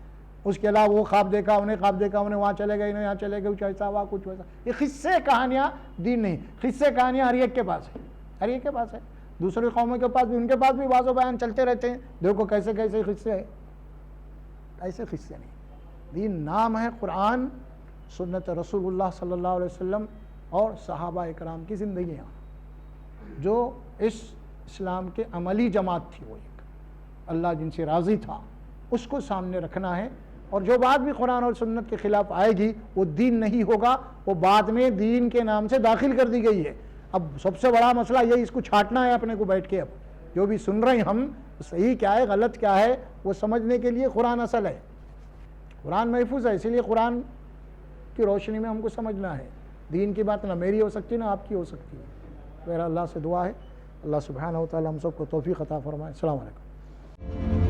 اس کے علاوہ وہ خواب دیکھا، انہیں خواب دیکھا، انہیں وہاں چلے گئے، انہیں یہاں چلے گئے، کچھ ایسا ہوا کچھ ویسا. یہ قصے کہانیاں دین نہیں. قصے کہانیاں ہر ایک کے پاس ہے، ہر ایک کے پاس ہے. دوسری قوموں کے پاس بھی، ان کے پاس بھی واضح بیان چلتے رہتے ہیں. دیکھو کیسے کیسے قصے ہیں. ایسے قصے نہیں. دین نام ہے قرآن، سنت رسول اللہ صلی اللہ علیہ وسلم اور صحابہ اکرام کی زندگیاں، جو اس اسلام کے عملی جماعت تھی. وہ ایک اللہ جن سے راضی تھا اس کو سامنے رکھنا ہے. اور جو بات بھی قرآن اور سنت کے خلاف آئے گی وہ دین نہیں ہوگا، وہ بعد میں دین کے نام سے داخل کر دی گئی ہے. اب سب سے بڑا مسئلہ یہی، اس کو چھانٹنا ہے اپنے کو بیٹھ کے. اب جو بھی سن رہے ہیں ہم، صحیح کیا ہے غلط کیا ہے وہ سمجھنے کے لیے قرآن اصل ہے. قرآن محفوظ ہے، اسی لیے قرآن کی روشنی میں ہم کو سمجھنا ہے. دین کی بات نہ میری ہو سکتی نہ آپ کی ہو سکتی ہے. بہرحال اللہ سے دعا ہے اللہ سبحانہ و تعالی ہم سب کو توفیق عطا فرمائے. السلام علیکم.